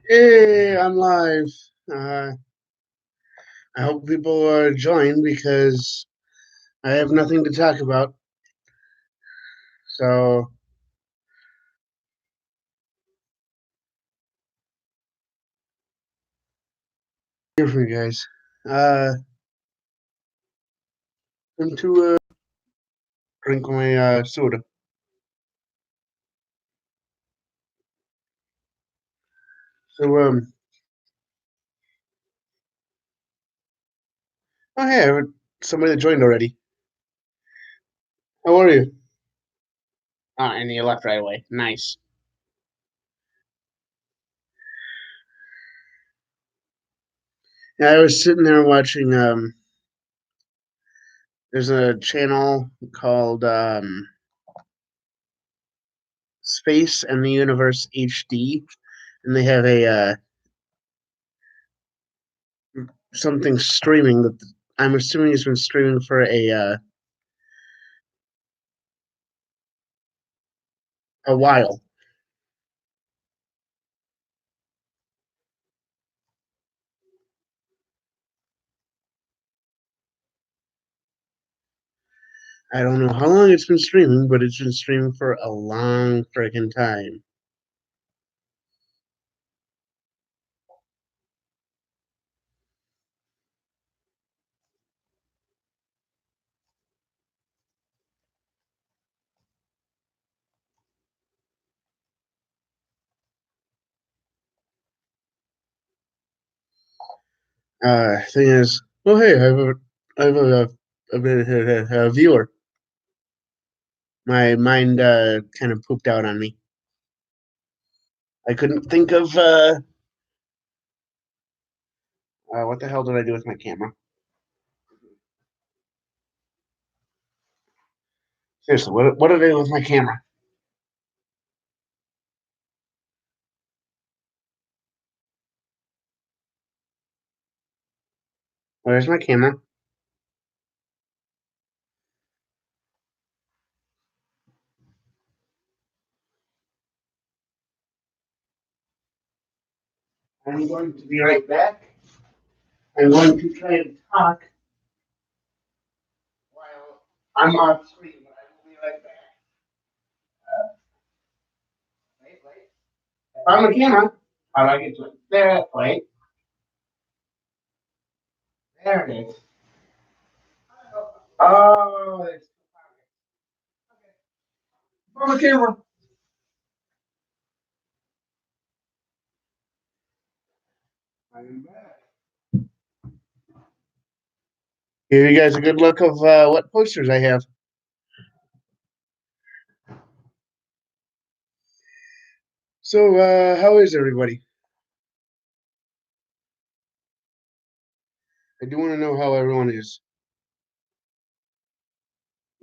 Hey, I'm live. Uh, I hope people join because I have nothing to talk about. So, here for you guys. Uh, I'm to drink my soda. So, oh hey, somebody that joined already. How are you? And you left right away. Nice. Yeah, I was sitting there watching. There's a channel called Space and the Universe HD, and they have a something streaming that I'm assuming has been streaming for a while. I don't know how long it's been streaming, but it's been streaming for a long freaking time. Thing is, oh hey, I have a viewer. My mind kind of pooped out on me. I couldn't think of what the hell did I do with my camera? Seriously, what did I do with my camera? Where's my camera? I'm going to be right back. I'm going to try and talk while I'm off screen, but I will be right back. Wait. I found the camera. How do I get to it? There, wait. There it is. Oh, it's on the camera. I'm back. Give you guys a good look of what posters I have. So, how is everybody? I do want to know how everyone is.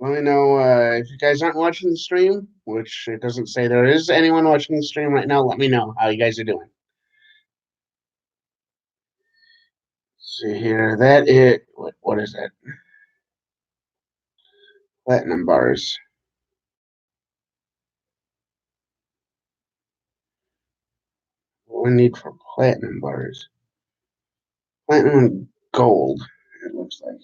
Let me know if you guys aren't watching the stream, which it doesn't say there is anyone watching the stream right now. Let me know how you guys are doing. Let's see here, that is what is that? Platinum bars. What do we need for platinum bars? Platinum and gold. It looks like.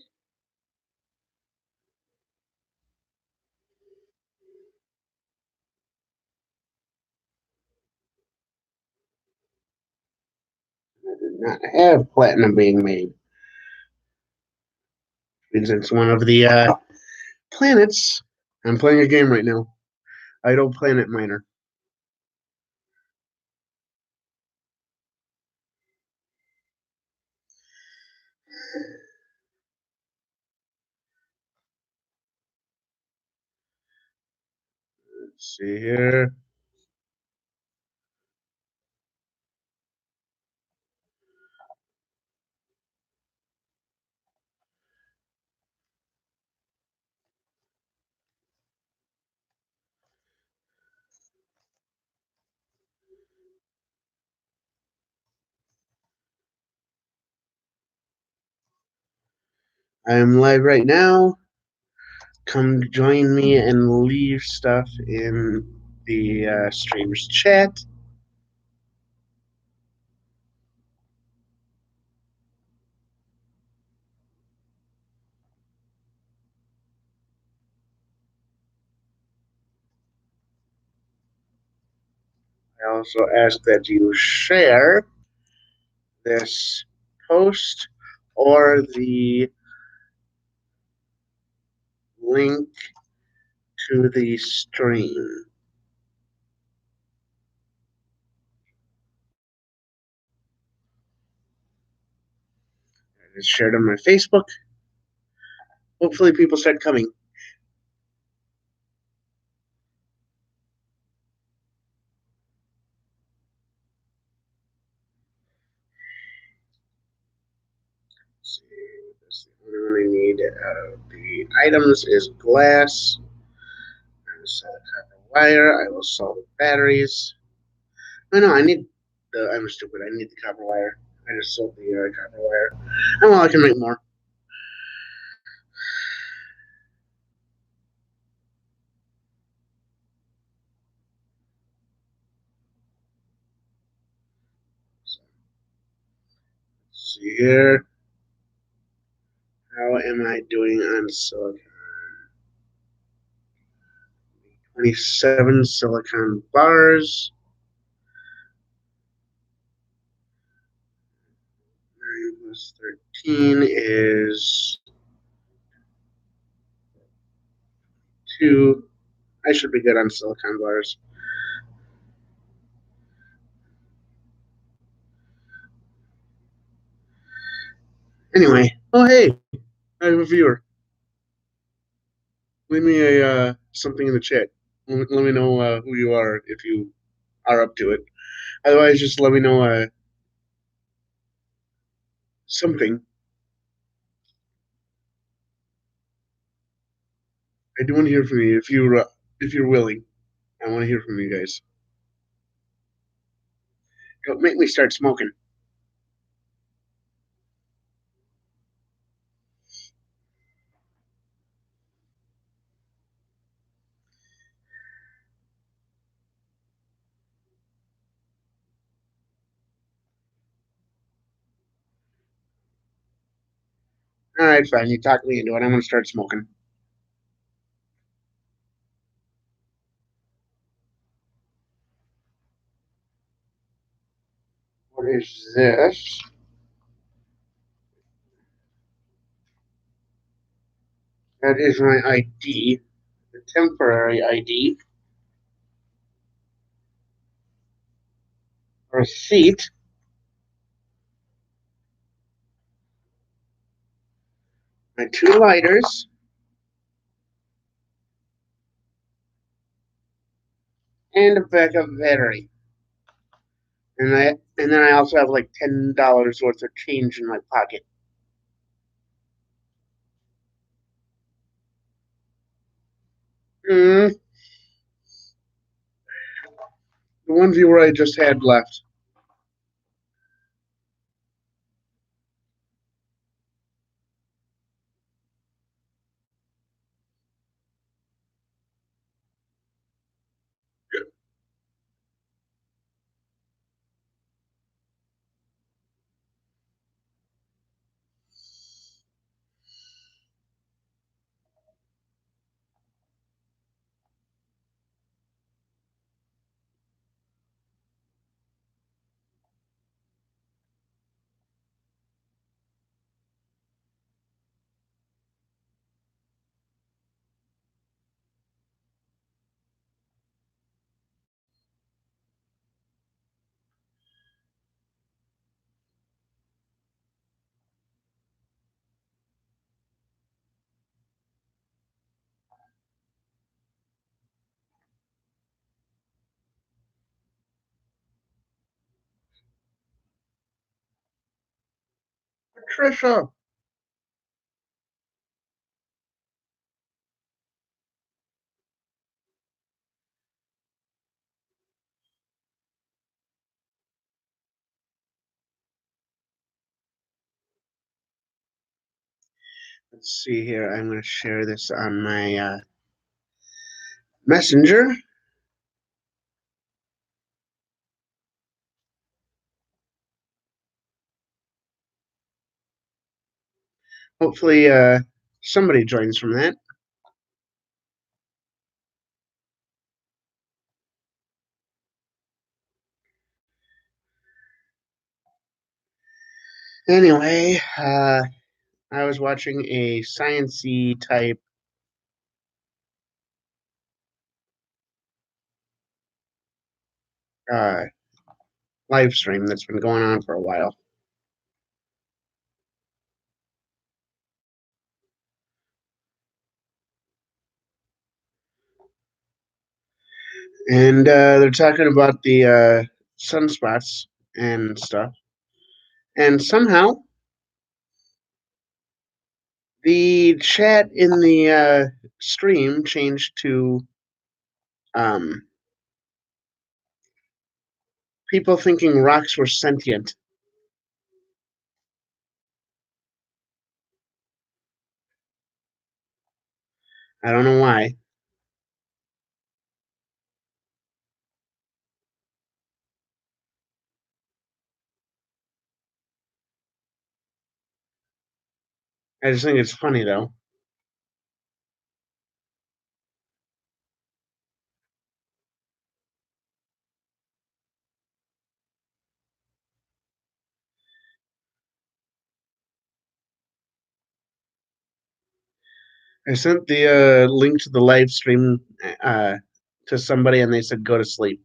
I did not have platinum being made. Means it's one of the planets. I'm playing a game right now. Idle Planet Miner. Let's see here. I am live right now. Come join me and leave stuff in the streamers chat. I also ask that you share this post or the link to the stream. It's shared on my Facebook. Hopefully, people start coming. Let's see, that's the only one I need. The items is glass. I will sell the copper wire. I will sell the batteries. No, I need the. I'm stupid. I need the copper wire. I just sold the copper wire. Oh well, I can make more. So, let's see here. How am I doing on silicon? 27 silicon bars. 9 plus 13 is 2. I should be good on silicon bars. Anyway, oh hey, I have a viewer. Leave me a something in the chat. Let me know who you are if you are up to it. Otherwise, just let me know something. I do want to hear from you if you're willing. I want to hear from you guys. Don't make me start smoking. All right, fine. You talk me into it. I'm gonna start smoking. What is this? That is my ID, the temporary ID, receipt, my 2 lighters, and a backup battery. And then I also have like $10 worth of change in my pocket. Mm, the one viewer I just had left. Patricia. Let's see here. I'm going to share this on my messenger. Hopefully, somebody joins from that. Anyway, I was watching a science-y type uh, live stream that's been going on for a while. And they're talking about the sunspots and stuff. And somehow the chat in the stream changed to um, people thinking rocks were sentient. I don't know why. I just think it's funny though. I sent the link to the live stream uh, to somebody, and they said go to sleep.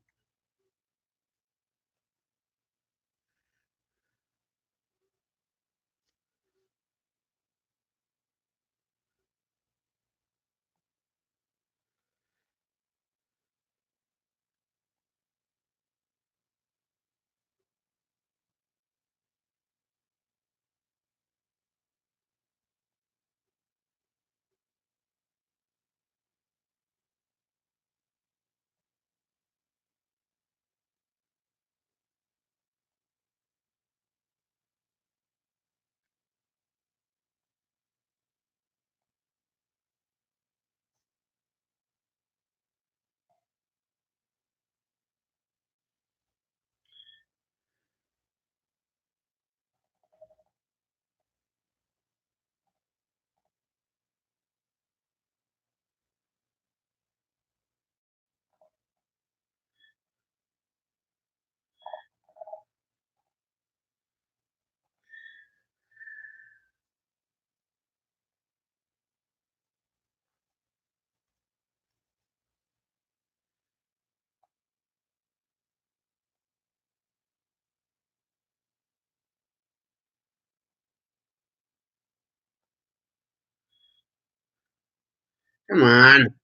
Come on.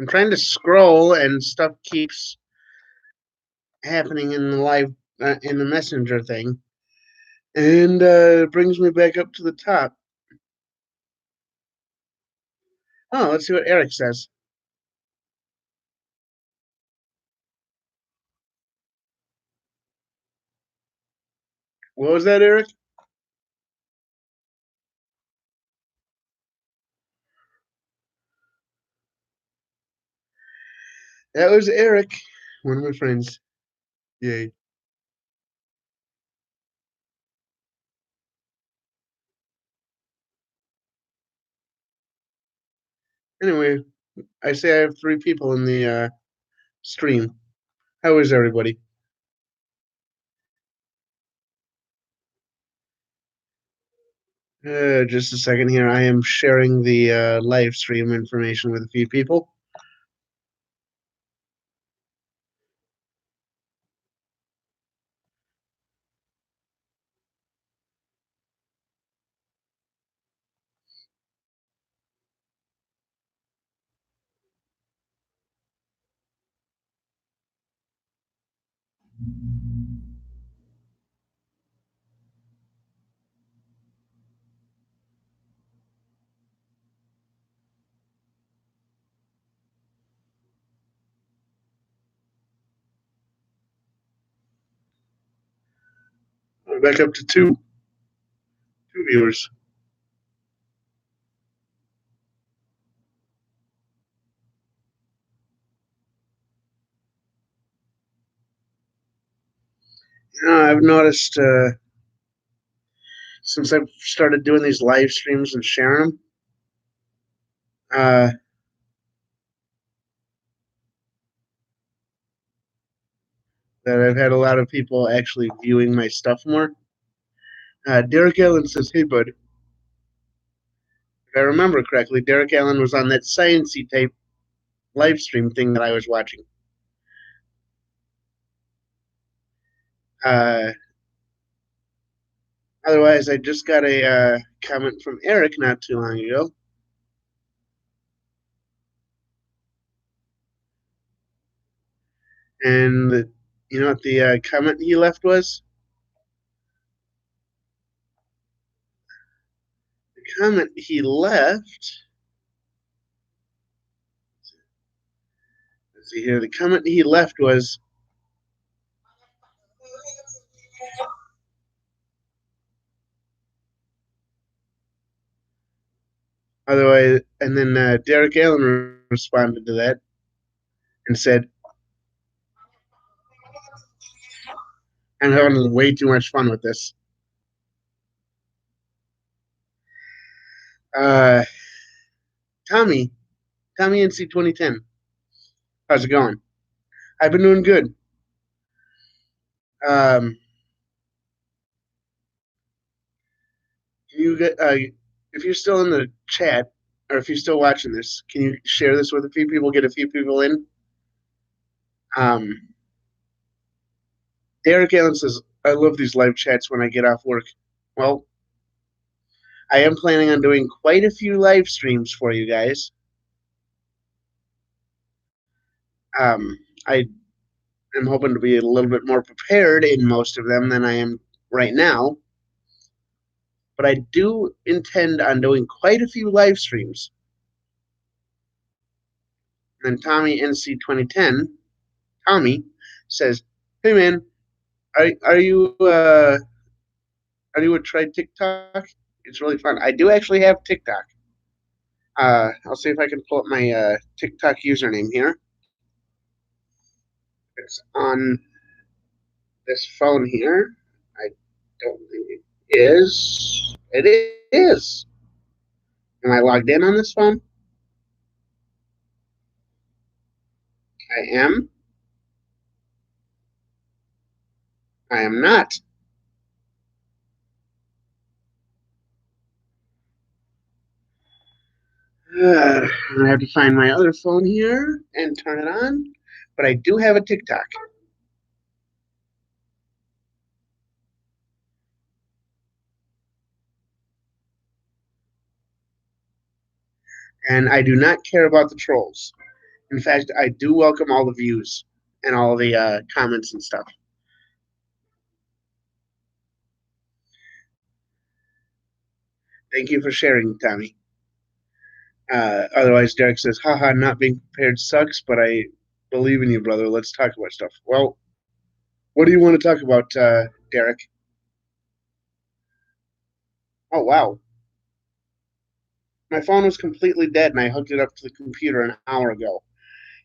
I'm trying to scroll, and stuff keeps happening in the live in the messenger thing, and it brings me back up to the top. Oh, let's see what Eric says. What was that, Eric? That was Eric, one of my friends. Yay. Anyway, I say I have 3 people in the stream. How is everybody? Just a second here. I am sharing the live stream information with a few people. We're back up to two viewers. I've noticed since I've started doing these live streams and sharing them, uh, that I've had a lot of people actually viewing my stuff more. Derek Allen says, "Hey, bud. If I remember correctly, Derek Allen was on that Science-y type live stream thing that I was watching. Uh, Otherwise, I just got a comment from Eric not too long ago. And you know what the comment he left was? The comment he left. Let's see here. The comment he left was, otherwise, and then Derek Allen responded to that and said, "I'm having way too much fun with this." Uh, Tommy NC 2010. How's it going? I've been doing good. Um, you get if you're still in the chat or if you're still watching this, can you share this with a few people? Get a few people in. Um, Derek Allen says, "I love these live chats when I get off work." Well, I am planning on doing quite a few live streams for you guys. I am hoping to be a little bit more prepared in most of them than I am right now. But I do intend on doing quite a few live streams. And Tommy NC 2010, Tommy says, "Hey man, are you would try TikTok? It's really fun. I do actually have TikTok. I'll see if I can pull up my TikTok username here. It's on this phone here. I don't think it is. It is. Am I logged in on this phone? I am. I am not. I have to find my other phone here and turn it on. But I do have a TikTok. And I do not care about the trolls. In fact, I do welcome all the views and all the comments and stuff. Thank you for sharing, Tommy. Otherwise, Derek says, "Haha, not being prepared sucks, but I believe in you, brother. Let's talk about stuff." Well, what do you want to talk about, Derek? Oh, wow. My phone was completely dead, and I hooked it up to the computer an hour ago.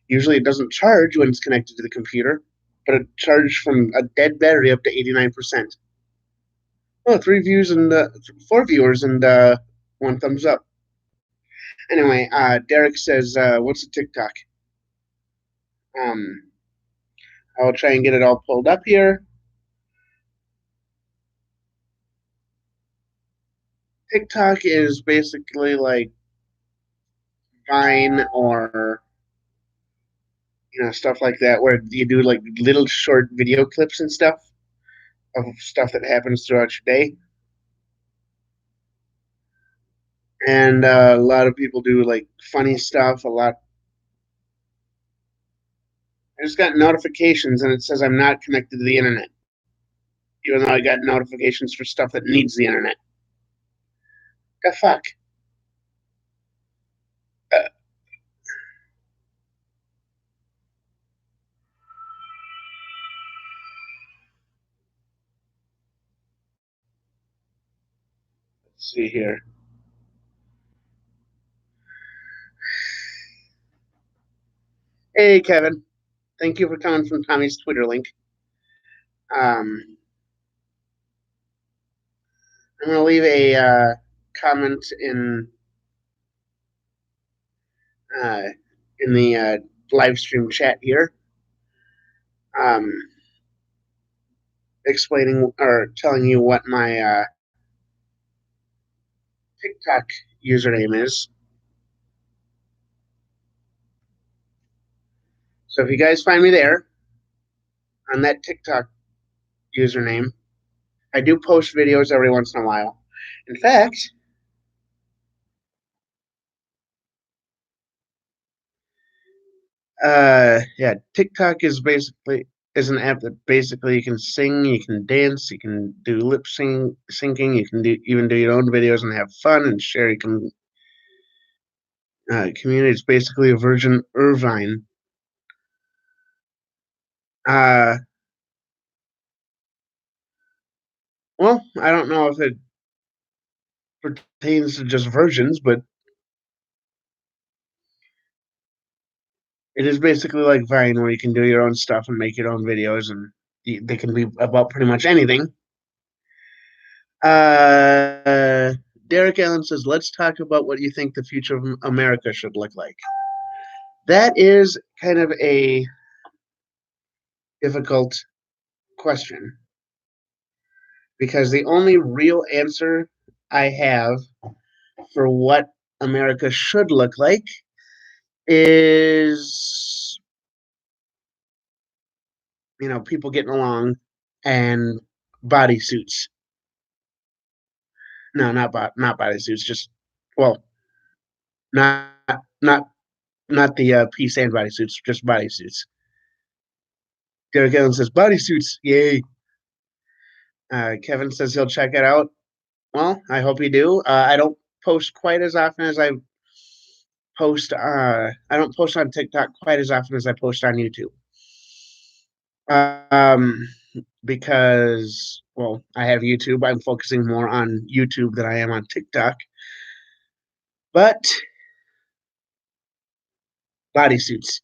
Usually it doesn't charge when it's connected to the computer, but it charged from a dead battery up to 89%. Oh, 3 views and 4 viewers and one thumbs up. Anyway, Derek says, "What's a TikTok?" Um, I'll try and get it all pulled up here. TikTok is basically like Vine or stuff like that, where you do like little short video clips and stuff of stuff that happens throughout your day. And a lot of people do like funny stuff. A lot. I just got notifications and it says I'm not connected to the internet, even though I got notifications for stuff that needs the internet. The fuck? Uh, let's see here. Hey, Kevin. Thank you for coming from Tommy's Twitter link. I'm going to leave a comment uh, in the live stream chat here, um, explaining or telling you what my TikTok username is. So if you guys find me there on that TikTok username, I do post videos every once in a while. In fact, yeah, TikTok is an app that basically you can sing, you can dance, you can do syncing, you can even do your own videos and have fun and share. You can community. It's basically a version Irvine. Uh, well, I don't know if it pertains to just versions, but it is basically like Vine, where you can do your own stuff and make your own videos, and they can be about pretty much anything. Uh, Derek Allen says, "Let's talk about what you think the future of America should look like." That is kind of a difficult question because the only real answer I have for what America should look like is, people getting along and bodysuits. No, not bodysuits. Just, well, not not not the peace and bodysuits. Just bodysuits. Derek Allen says bodysuits. Yay! Kevin says he'll check it out. Well, I hope you do. I don't post quite as often as I post. I don't post on TikTok quite as often as I post on YouTube. Um, because, well, I have YouTube. I'm focusing more on YouTube than I am on TikTok. But bodysuits,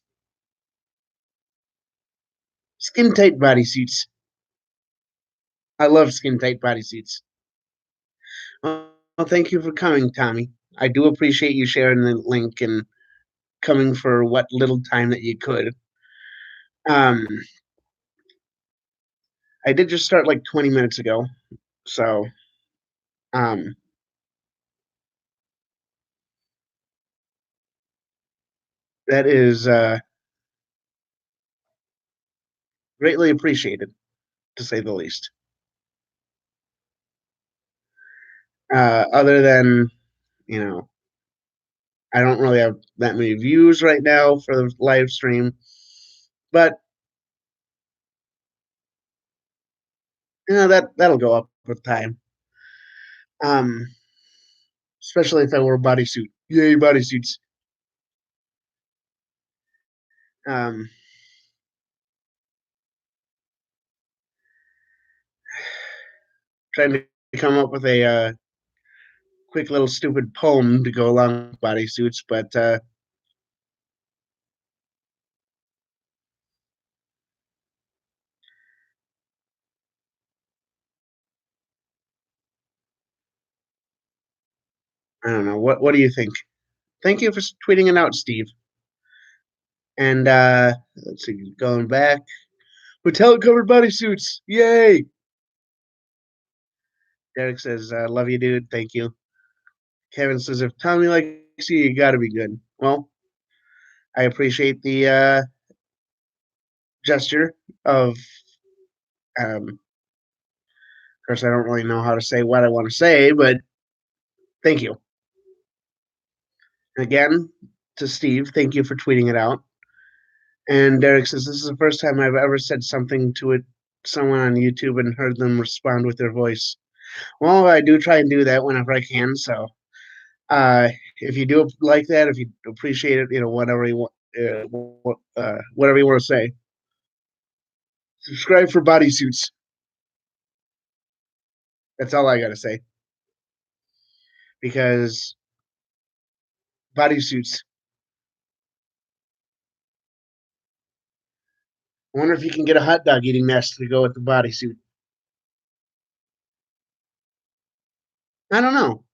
skin tight bodysuits. I love skin tight bodysuits. Well, thank you for coming, Tommy. I do appreciate you sharing the link and coming for what little time that you could. Um, I did just start like 20 minutes ago, so um, that is greatly appreciated, to say the least. Other than, you know, I don't really have that many views right now for the live stream, but that'll go up with time. Um, Especially if I wore a bodysuit. Yay, bodysuits! Um, Trying to come up with a quick little stupid poem to go along with bodysuits, but I don't know. What do you think? Thank you for tweeting it out, Steve. And let's see, going back. Metallic covered bodysuits. Yay! Derek says, love you, dude. Thank you. Kevin says, if Tommy likes you, you gotta be good. Well, I appreciate the gesture of, of course, I don't really know how to say what I want to say, but thank you. Again, to Steve, thank you for tweeting it out. And Derek says, this is the first time I've ever said something to someone on YouTube and heard them respond with their voice. Well, I do try and do that whenever I can. So uh, if you do like that, if you appreciate it, whatever you want, whatever you want to say, subscribe for bodysuits. That's all I got to say. Because bodysuits. I wonder if you can get a hot dog eating mask to go with the bodysuit. I don't know.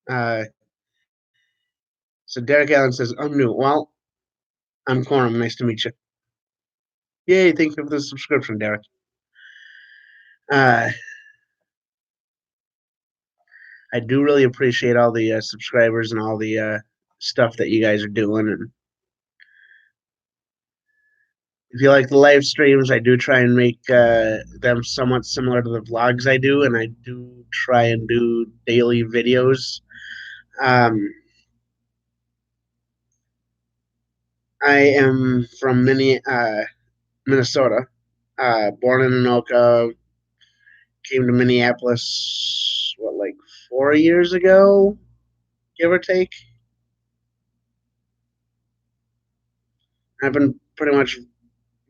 Uh, so Derek Allen says, I'm new. Well, I'm Quorum. Nice to meet you. Yay, thank you for the subscription, Derek. Uh, I do really appreciate all the subscribers and all the stuff that you guys are doing. And if you like the live streams, I do try and make them somewhat similar to the vlogs I do, and I do try and do daily videos. Um, I am from Minnesota, born in Anoka, came to Minneapolis, what, like 4 years ago, give or take. I've been pretty much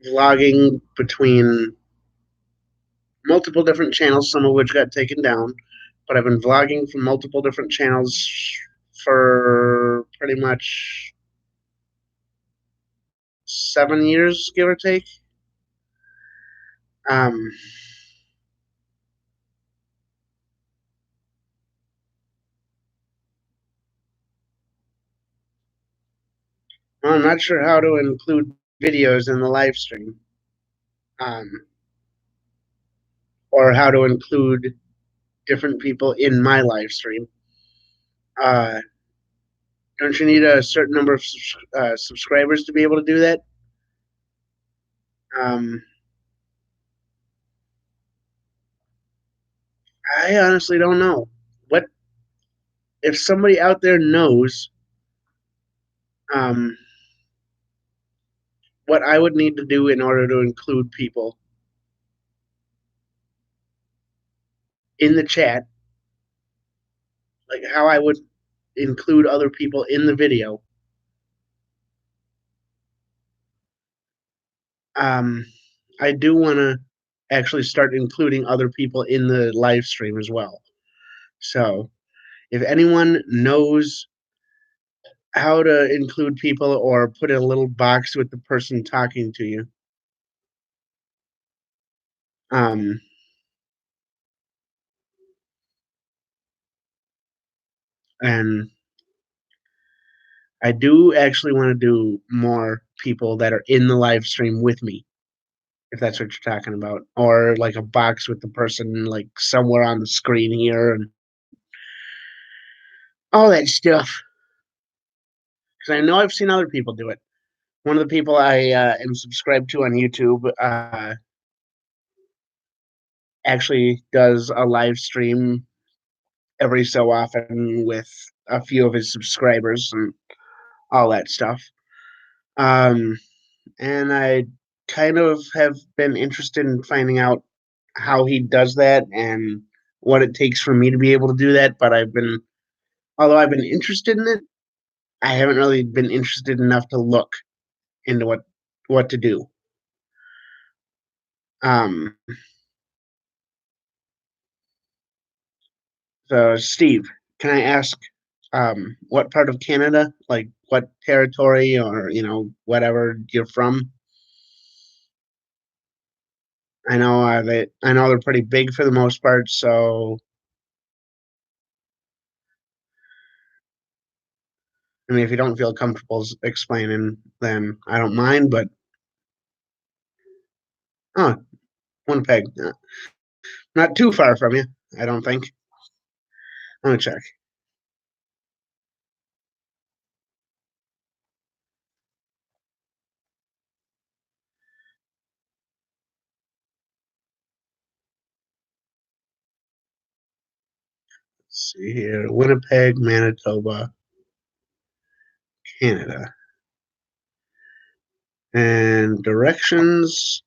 vlogging between multiple different channels, some of which got taken down, but I've been vlogging from multiple different channels for pretty much 7 years, give or take. Um, I'm not sure how to include videos in the live stream, um, or how to include different people in my live stream. Uh, don't you need a certain number of subscribers to be able to do that? Um, I honestly don't know. What if somebody out there knows um, what I would need to do in order to include people in the chat, like how I would include other people in the video. Um, I do want to actually start including other people in the live stream as well. So if anyone knows how to include people or put a little box with the person talking to you, um, and I do actually want to do more people that are in the live stream with me, if that's what you're talking about, or like a box with the person like somewhere on the screen here and all that stuff. Because I know I've seen other people do it. One of the people I am subscribed to on YouTube actually does a live stream every so often with a few of his subscribers and all that stuff. Um, and I kind of have been interested in finding out how he does that and what it takes for me to be able to do that. But although I've been interested in it, I haven't really been interested enough to look into what to do. Um, so Steve, can I ask what part of Canada, like what territory or whatever you're from? I know they're pretty big for the most part, so I mean if you don't feel comfortable explaining, then I don't mind, but oh, Winnipeg, not too far from you, I don't think. Let me check. Let's see here. Winnipeg, Manitoba, Canada. And directions.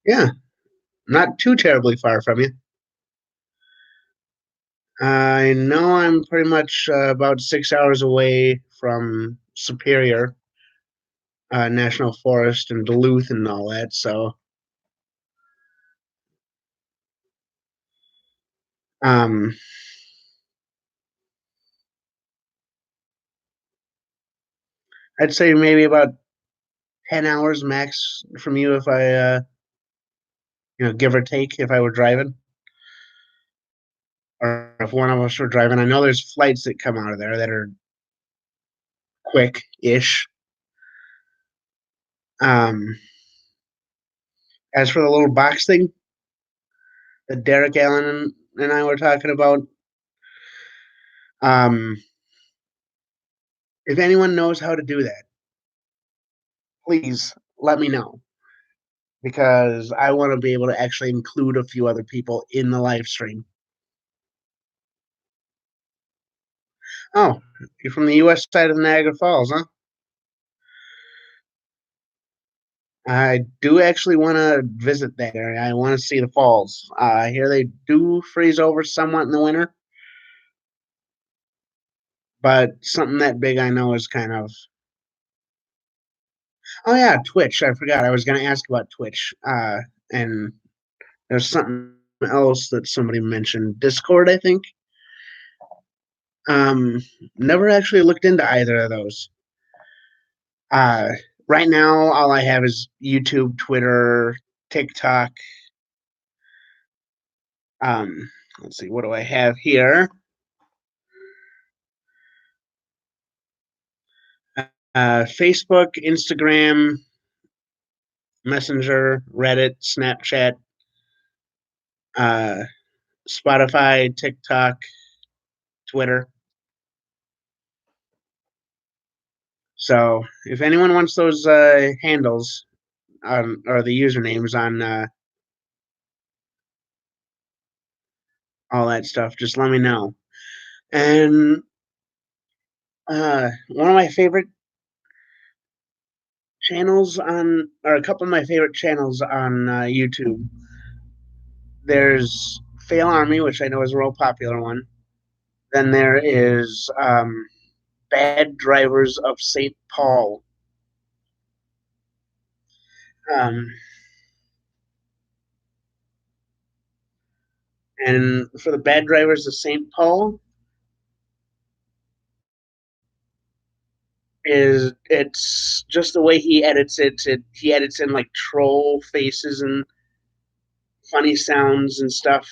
Yeah, not too terribly far from you. I know I'm pretty much about 6 hours away from Superior National Forest and Duluth and all that, so um, I'd say maybe about 10 hours max from you if I, give or take, if I were driving. Or if one of us were driving. I know there's flights that come out of there that are quick-ish. As for the little box thing that Derek Allen and I were talking about, if anyone knows how to do that, please let me know, because I want to be able to actually include a few other people in the live stream. Oh, you're from the U.S. side of Niagara Falls, huh? I do actually want to visit that area. I want to see the falls. I hear they do freeze over somewhat in the winter, but something that big I know is kind of. Oh yeah, Twitch. I forgot. I was going to ask about Twitch. And there's something else that somebody mentioned. Discord, I think. Um, Never actually looked into either of those. Uh, right now, all I have is YouTube, Twitter, TikTok. Let's see, what do I have here? Facebook, Instagram, Messenger, Reddit, Snapchat, uh, Spotify, TikTok, Twitter. So if anyone wants those handles or the usernames on all that stuff, just let me know. And one of my favorite channels on, or a couple of my favorite channels on YouTube, there's Fail Army, which I know is a real popular one. Then there is Bad Drivers of St. Paul. Um, and for the Bad Drivers of St. Paul, it's just the way he edits it. He edits in like troll faces and funny sounds and stuff.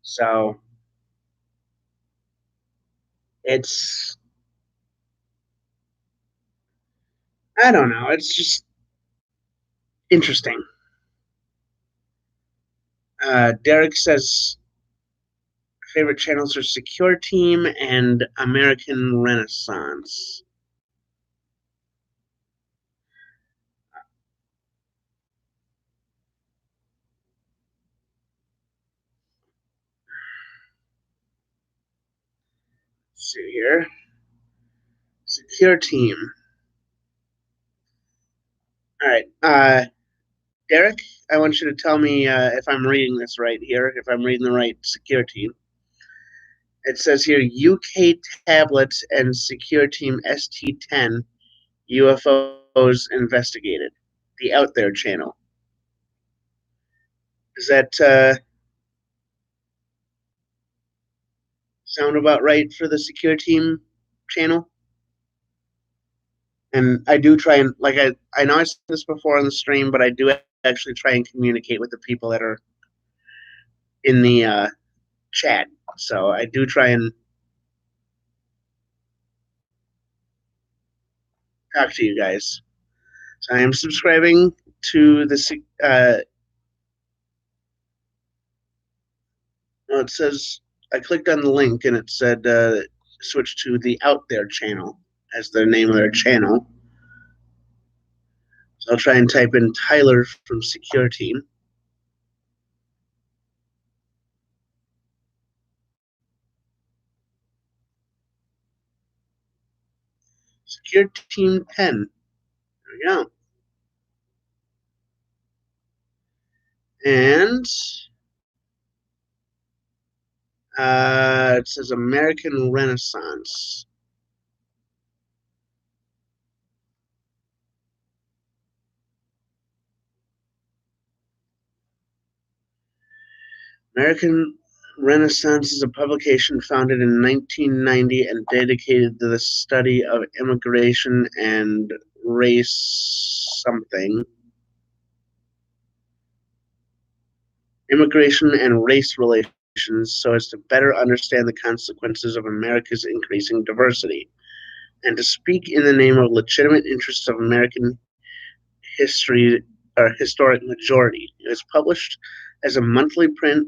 So it's, I don't know, it's just interesting. Derek says favorite channels are Secure Team and American Renaissance. Let's see here. Secure Team. All right. Derek, I want you to tell me if I'm reading this right here, if I'm reading the right Secure Team. It says here UK tablets and Secure Team ST10 UFOs investigated. The Out There channel. Does that sound about right for the Secure Team channel? And I do try and, like, I know I said this before on the stream, but I do actually try and communicate with the people that are in the chat. So I do try and talk to you guys. So I am subscribing to the. Well, it says I clicked on the link and it said switch to the Out There channel as the name of their channel. So I'll try and type in Tyler from Secure Team. Secure Team 10. There we go. And it says American Renaissance. American Renaissance is a publication founded in 1990 and dedicated to the study of immigration and race something. Immigration and race relations so as to better understand the consequences of America's increasing diversity, and to speak in the name of legitimate interests of American history or historic majority. It was published as a monthly print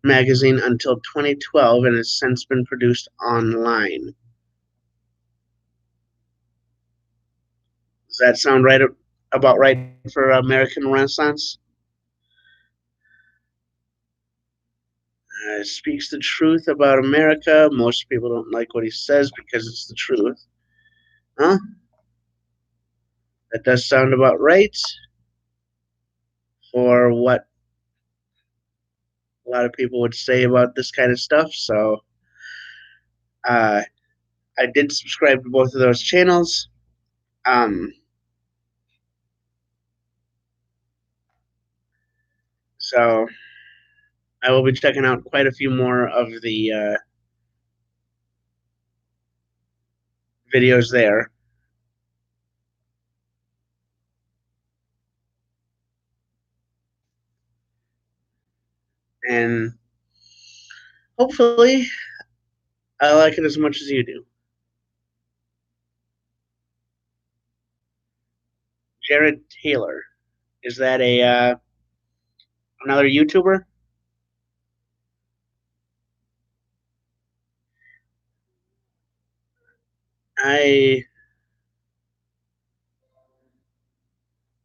magazine until 2012 and has since been produced online. Does that sound right about right for American Renaissance? Speaks the truth about America. Most people don't like what he says because it's the truth. Huh? That does sound about right for what a lot of people would say about this kind of stuff. So uh, I did subscribe to both of those channels. Um, so I will be checking out quite a few more of the videos there. And hopefully I like it as much as you do. Jared Taylor. Is that a another YouTuber? I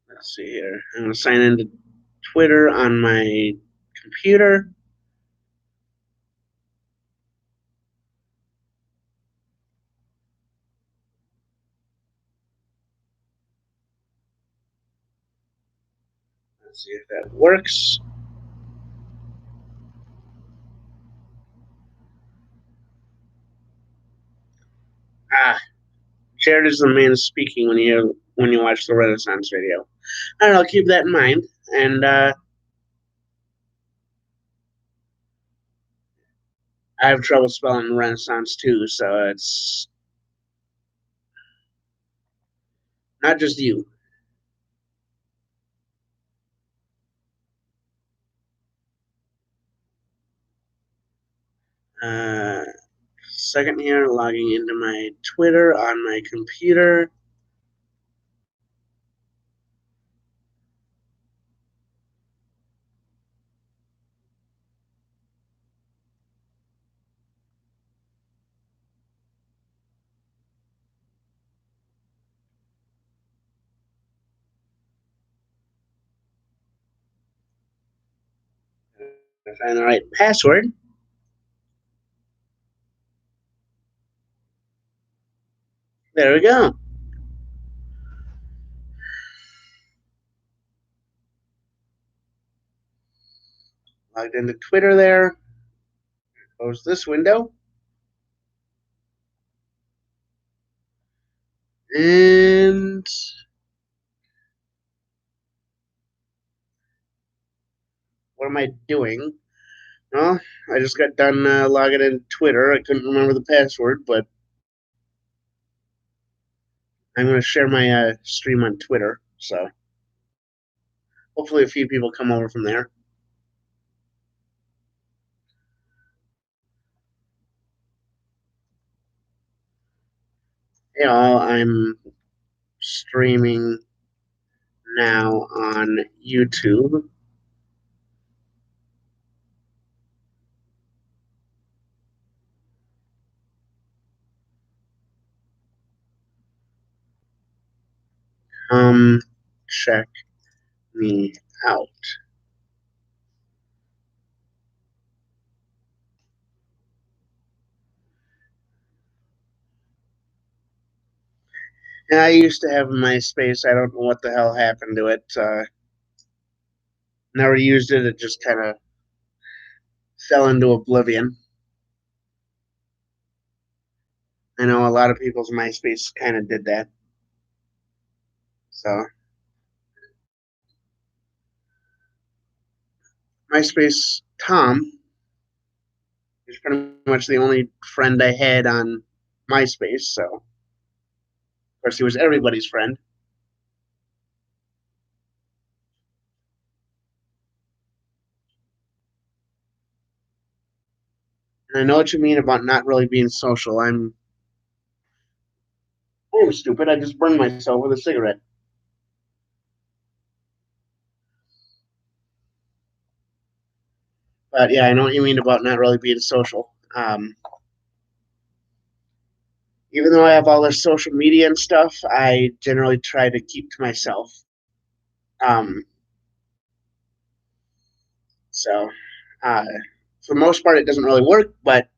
let's see here. I'm gonna sign into Twitter on my computer. Let's see if that works. Ah, Jared is the man speaking when you watch the Renaissance video. I don't know. Keep that in mind. And I have trouble spelling Renaissance too, so it's not just you. Uh, Second here, logging into my Twitter on my computer. Find the right password. There we go. Logged into Twitter there. Close this window. And what am I doing? Well, I just got done logging in Twitter. I couldn't remember the password, but I'm going to share my stream on Twitter. So hopefully a few people come over from there. Yeah, I'm streaming now on YouTube. Check me out. And I used to have MySpace. I don't know what the hell happened to it. Never used it. It just kind of fell into oblivion. I know a lot of people's MySpace kind of did that. So MySpace Tom is pretty much the only friend I had on MySpace. So of course he was everybody's friend. I know what you mean about not really being social. I'm stupid. I just burned myself with a cigarette. But yeah, I know what you mean about not really being social. Even though I have all this social media and stuff, I generally try to keep to myself. Um, so, uh, for the most part, it doesn't really work, but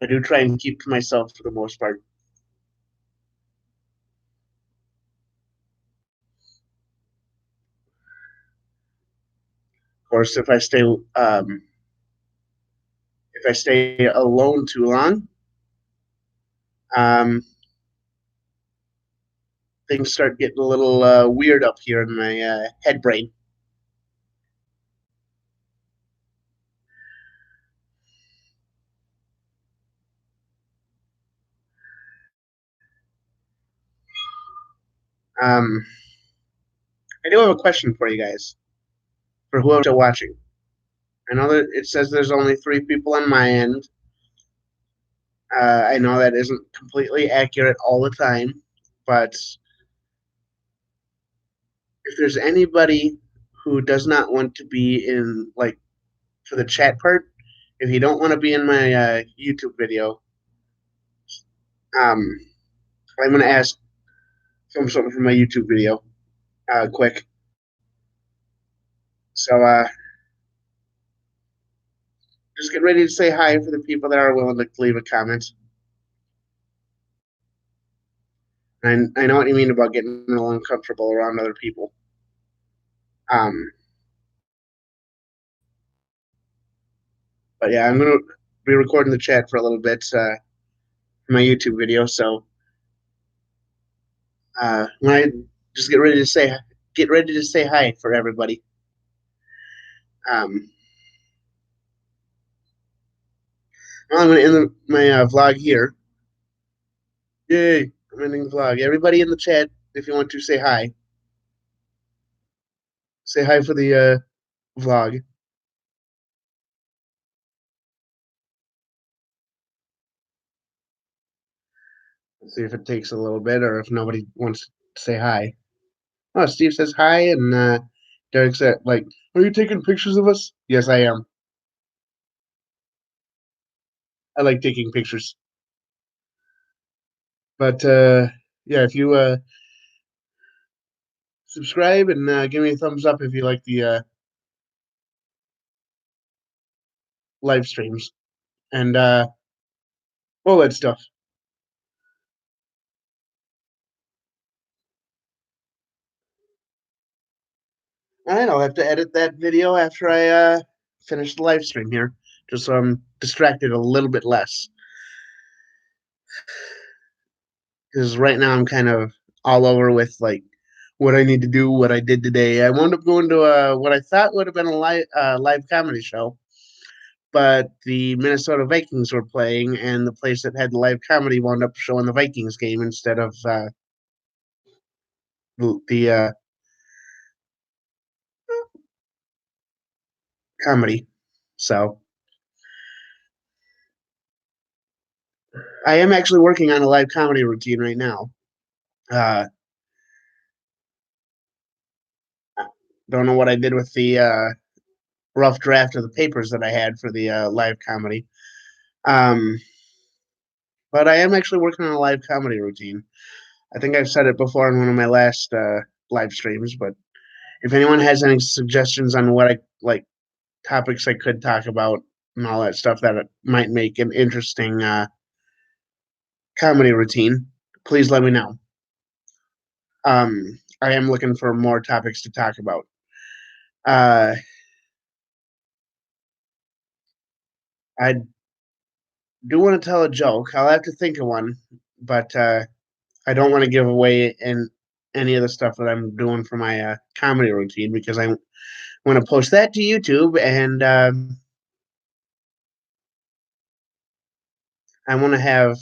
I do try and keep to myself for the most part. Of course, if I stay alone too long, um, things start getting a little weird up here in my head brain. Um, I do have a question for you guys, for whoever's still watching. I know that it says there's only 3 people on my end. I know that isn't completely accurate all the time, but if there's anybody who does not want to be in, like, for the chat part, if you don't want to be in my YouTube video, um, I'm going to ask something from my YouTube video quick. So just get ready to say hi for the people that are willing to leave a comment. And I know what you mean about getting a little uncomfortable around other people. Um, but yeah, I'm going to be recording the chat for a little bit for my YouTube video. So when I just get ready to say hi for everybody. Um, well, I'm going to end my vlog here. Yay! I'm ending the vlog. Everybody in the chat, if you want to say hi, say hi for the vlog. Let's see if it takes a little bit or if nobody wants to say hi. Oh, Steve says hi, and Derek said, like, are you taking pictures of us? Yes, I am. I like taking pictures. But yeah, if you subscribe and give me a thumbs up if you like the live streams and all that stuff. All right, I'll have to edit that video after I finish the live stream here, just so I'm distracted a little bit less. Because right now I'm kind of all over with like what I need to do, what I did today. I wound up going to what I thought would have been a live comedy show, but the Minnesota Vikings were playing, and the place that had the live comedy wound up showing the Vikings game instead of the comedy. So I am actually working on a live comedy routine right now. Uh, don't know what I did with the rough draft of the papers that I had for the live comedy. Um, but I am actually working on a live comedy routine. I think I've said it before in one of my last live streams, but if anyone has any suggestions on what I like topics I could talk about and all that stuff that it might make an interesting comedy routine, please let me know. I am looking for more topics to talk about. Uh, I do want to tell a joke. I'll have to think of one, but I don't want to give away any of the stuff that I'm doing for my comedy routine because I want to post that to YouTube, and I want to have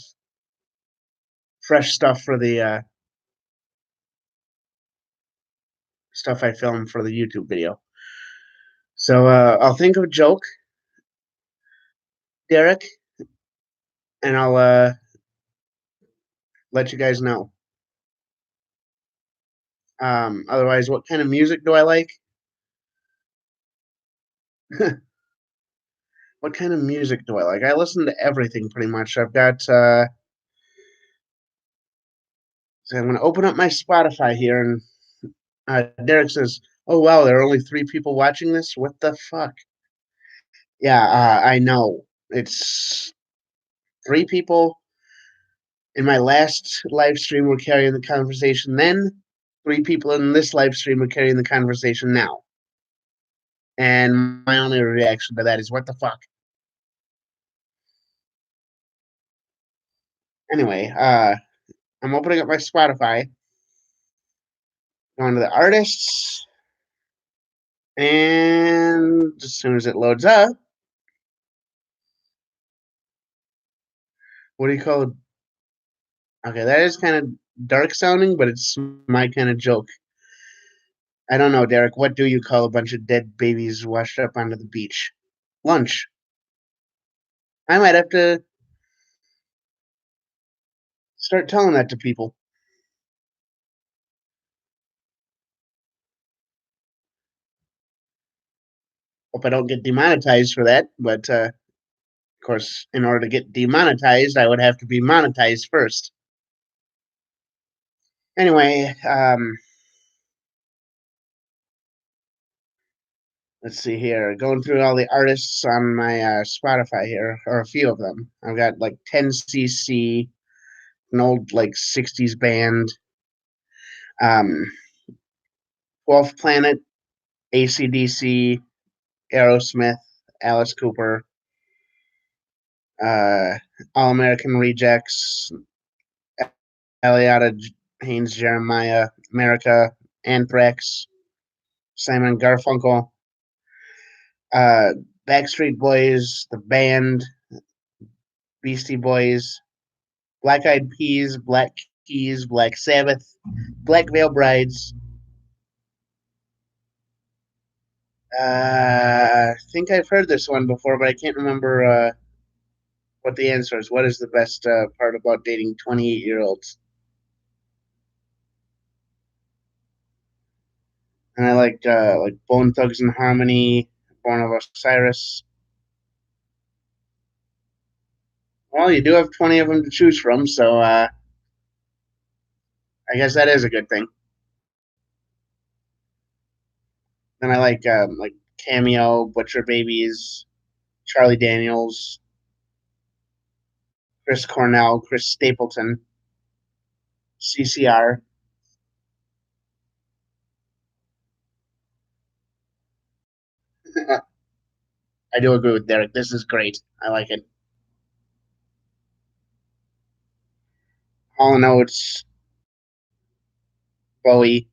fresh stuff for the stuff I film for the YouTube video. So I'll think of a joke, Derek, and I'll let you guys know. Otherwise, what kind of music do I like? What kind of music do I like? I listen to everything pretty much. I've got. So I'm going to open up my Spotify here, and Derek says, "Oh wow, there are only 3 people watching this. What the fuck?" Yeah, I know. It's 3 people in my last live stream were carrying the conversation. Then 3 people in this live stream are carrying the conversation now. And my only reaction to that is, "What the fuck?" Anyway, I'm opening up my Spotify, going to the artists, and as soon as it loads up, what do you call it? Okay, that is kind of dark sounding, but it's my kind of joke. I don't know, Derek. What do you call a bunch of dead babies washed up onto the beach? Lunch. I might have to start telling that to people. Hope I don't get demonetized for that, but of course, in order to get demonetized, I would have to be monetized first. Anyway, let's see here. Going through all the artists on my Spotify here, or a few of them. I've got like 10cc, an old like 60s band, um, 12th Planet, ACDC, Aerosmith, Alice Cooper, uh, All American Rejects, Eliana Haynes Jeremiah, America, Anthrax, Simon Garfunkel, uh, Backstreet Boys, the band, Beastie Boys, Black Eyed Peas, Black Keys, Black Sabbath, Black Veil Brides. I think I've heard this one before, but I can't remember what the answer is. What is the best part about dating 28-year-olds? And I like Bone Thugs and Harmony, Born of Osiris. Well, you do have 20 of them to choose from, so I guess that is a good thing. Then I like Cameo, Butcher Babies, Charlie Daniels, Chris Cornell, Chris Stapleton, CCR. I do agree with Derek. This is great. I like it. Hall and Oates, Bowie,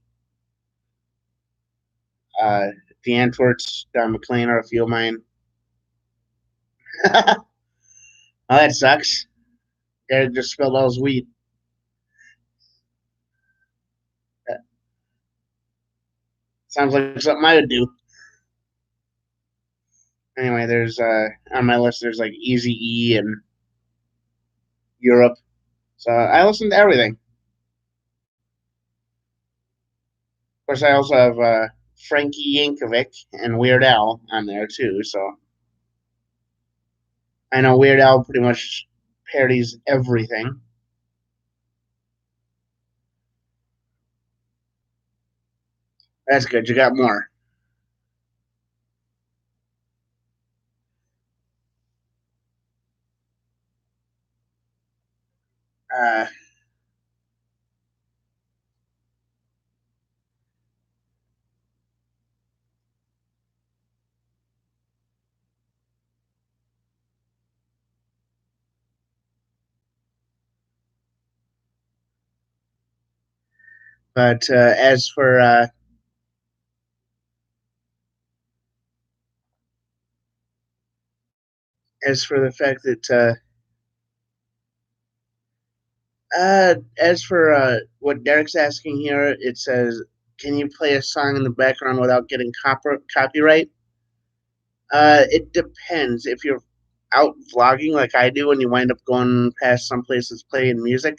uh, the Antwerps, Don McLean are a few of mine. Oh, that sucks. Derek just spilled all his weed. That sounds like something I would do. Anyway, there's on my list there's like Easy E and Europe. So I listen to everything. Of course, I also have Frankie Yankovic and Weird Al on there too. So I know Weird Al pretty much parodies everything. That's good. You got more. Uh, but as for the fact that as for what Derek's asking here, it says, "Can you play a song in the background without getting copyright?" It depends. If you're out vlogging like I do and you wind up going past some places playing music,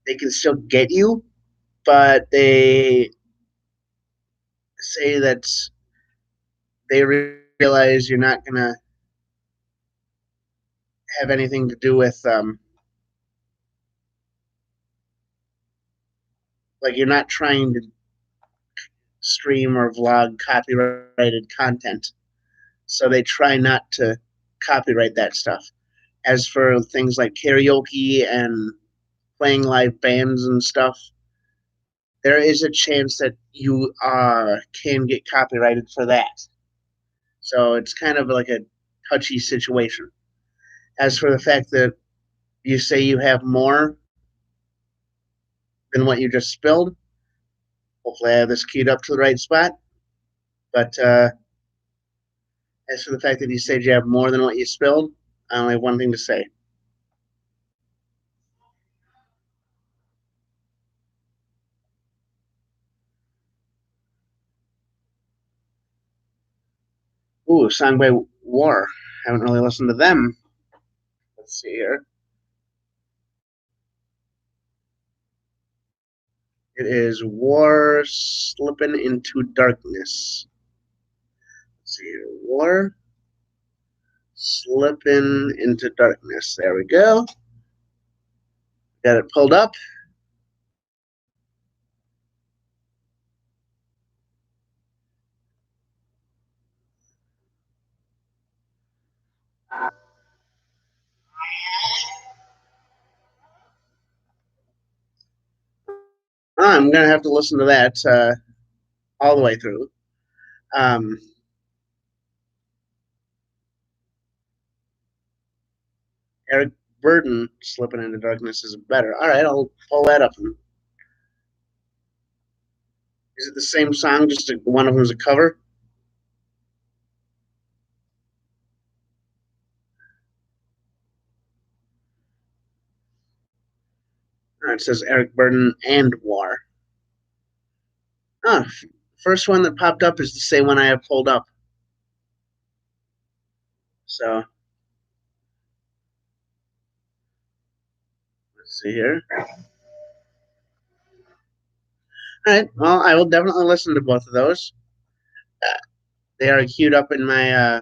they can still get you, but they say that they realize you're not going to have anything to do with, like, you're not trying to stream or vlog copyrighted content. So they try not to copyright that stuff. As for things like karaoke and playing live bands and stuff, there is a chance that you can get copyrighted for that. So it's kind of like a touchy situation. As for the fact that you say you have more than what you just spilled, hopefully I have this keyed up to the right spot. But as for the fact that you said you have more than what you spilled, I only have one thing to say. Ooh, a song by War. Haven't really listened to them. Let's see here. It is War Slipping into Darkness. Let's see here. War Slipping into Darkness. There we go. Got it pulled up. I'm going to have to listen to that all the way through. Um, Eric Burden, Slipping into Darkness is better. All right, I'll pull that up. Is it the same song, just one of them is a cover? It says Eric Burden and War. Oh, first one that popped up is the same one I have pulled up. So let's see here. All right. Well, I will definitely listen to both of those. They are queued up in my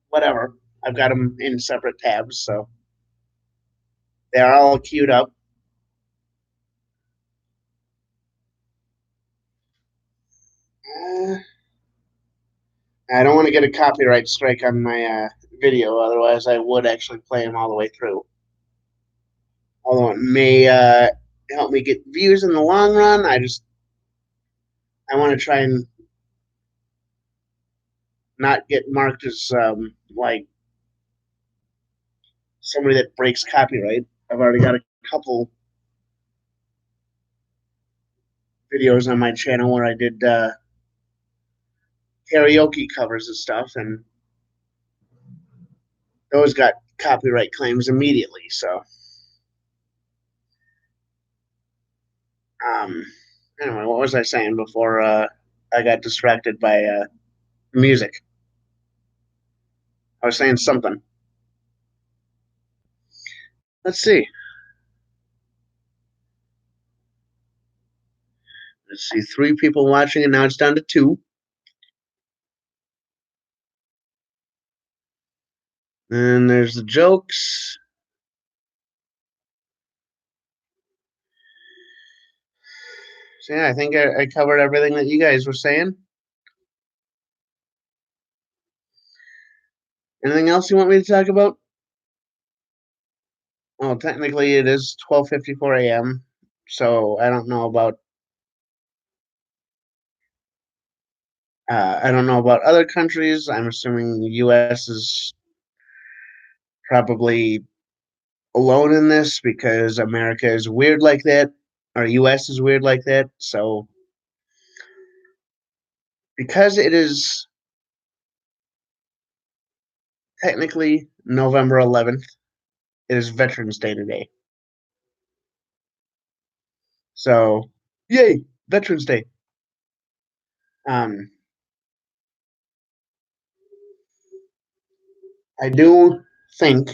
whatever. I've got them in separate tabs, so they are all queued up. Uh, I don't want to get a copyright strike on my video, otherwise I would actually play them all the way through. Although it may help me get views in the long run, I want to try and not get marked as like somebody that breaks copyright. I've already got a couple videos on my channel where I did karaoke covers and stuff, and those got copyright claims immediately. So, um, anyway, what was I saying before I got distracted by music? I was saying something. Let's see. Let's see. 3 people watching, and now it's down to 2. And there's the jokes. So yeah, I think I covered everything that you guys were saying. Anything else you want me to talk about? Well, technically it is 12:54 a.m. So I don't know about I don't know about other countries. I'm assuming the U.S. is probably alone in this because America is weird like that, or U.S. is weird like that. So because it is technically November 11th, it is Veterans Day today. So, yay, Veterans Day. I do think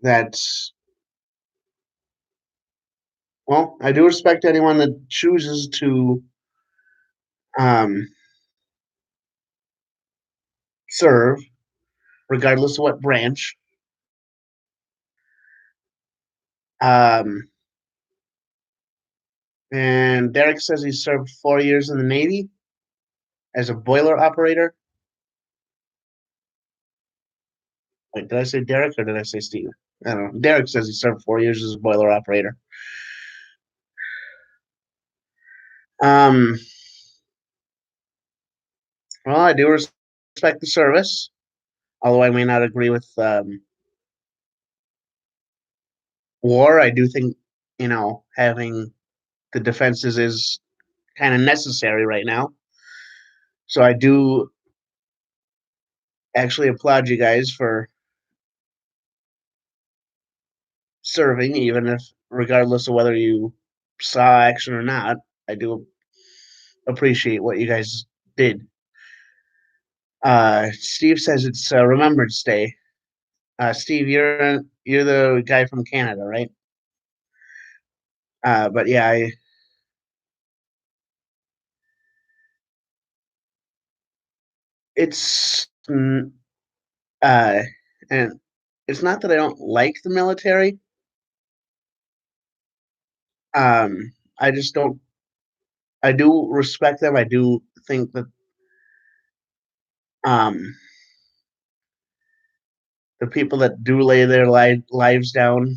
that, well, I do respect anyone that chooses to um, serve, regardless of what branch. Um, and Derek says he served 4 years in the Navy as a boiler operator. Wait, did I say Derek or did I say Steve? I don't know. Derek says he served 4 years as a boiler operator. Um, well, I do respect the service, although I may not agree with war. I do think, having the defenses is kind of necessary right now. So I do actually applaud you guys for serving, even if, regardless of whether you saw action or not, I do appreciate what you guys did. Steve says it's Remembrance Day. Steve, you're the guy from Canada, right? But yeah, it's uh, and it's not that I don't like the military. I just don't. I do respect them. I do think that um, the people that do lay their lives down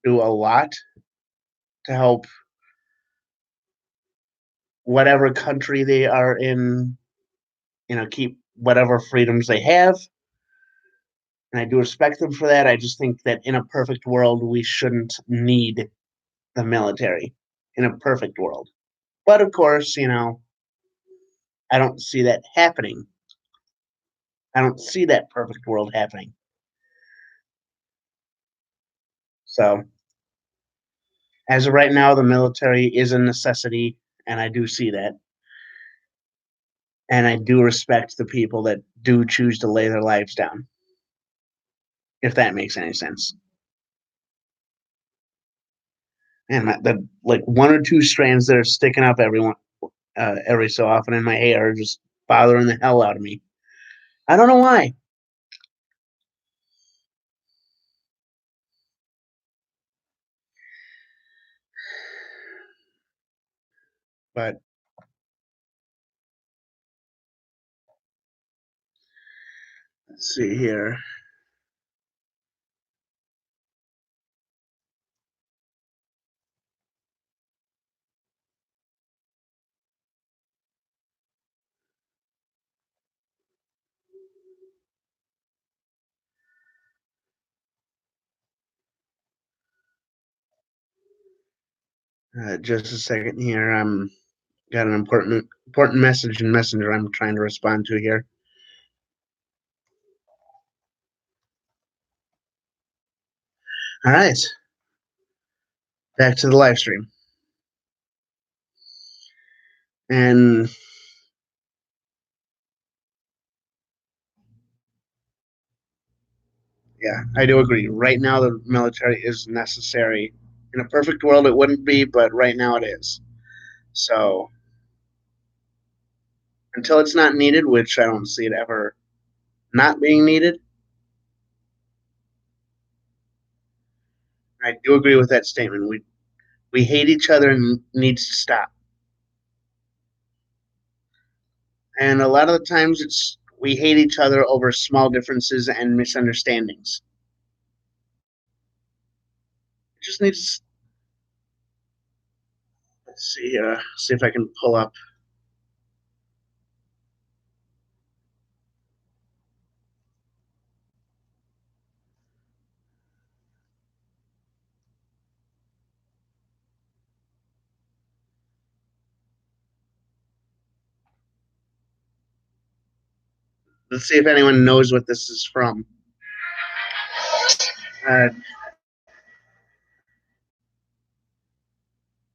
do a lot to help whatever country they are in, keep whatever freedoms they have. And I do respect them for that. I just think that in a perfect world, we shouldn't need the military in a perfect world. But of course, I don't see that happening. I don't see that perfect world happening. So, as of right now, the military is a necessity, and I do see that. And I do respect the people that do choose to lay their lives down, if that makes any sense. And the like one or two strands that are sticking up every so often in my hair are just bothering the hell out of me. I don't know why, but let's see here. Just a second here. I'm got an important message in Messenger I'm trying to respond to here. All right, back to the live stream. And yeah, I do agree. Right now, the military is necessary. In a perfect world, it wouldn't be, but right now it is. So until it's not needed, which I don't see it ever not being needed, I do agree with that statement. We hate each other and needs to stop. And a lot of the times, it's we hate each other over small differences and misunderstandings. It just needs. Let's see. See if I can pull up. Let's see if anyone knows what this is from. Uh,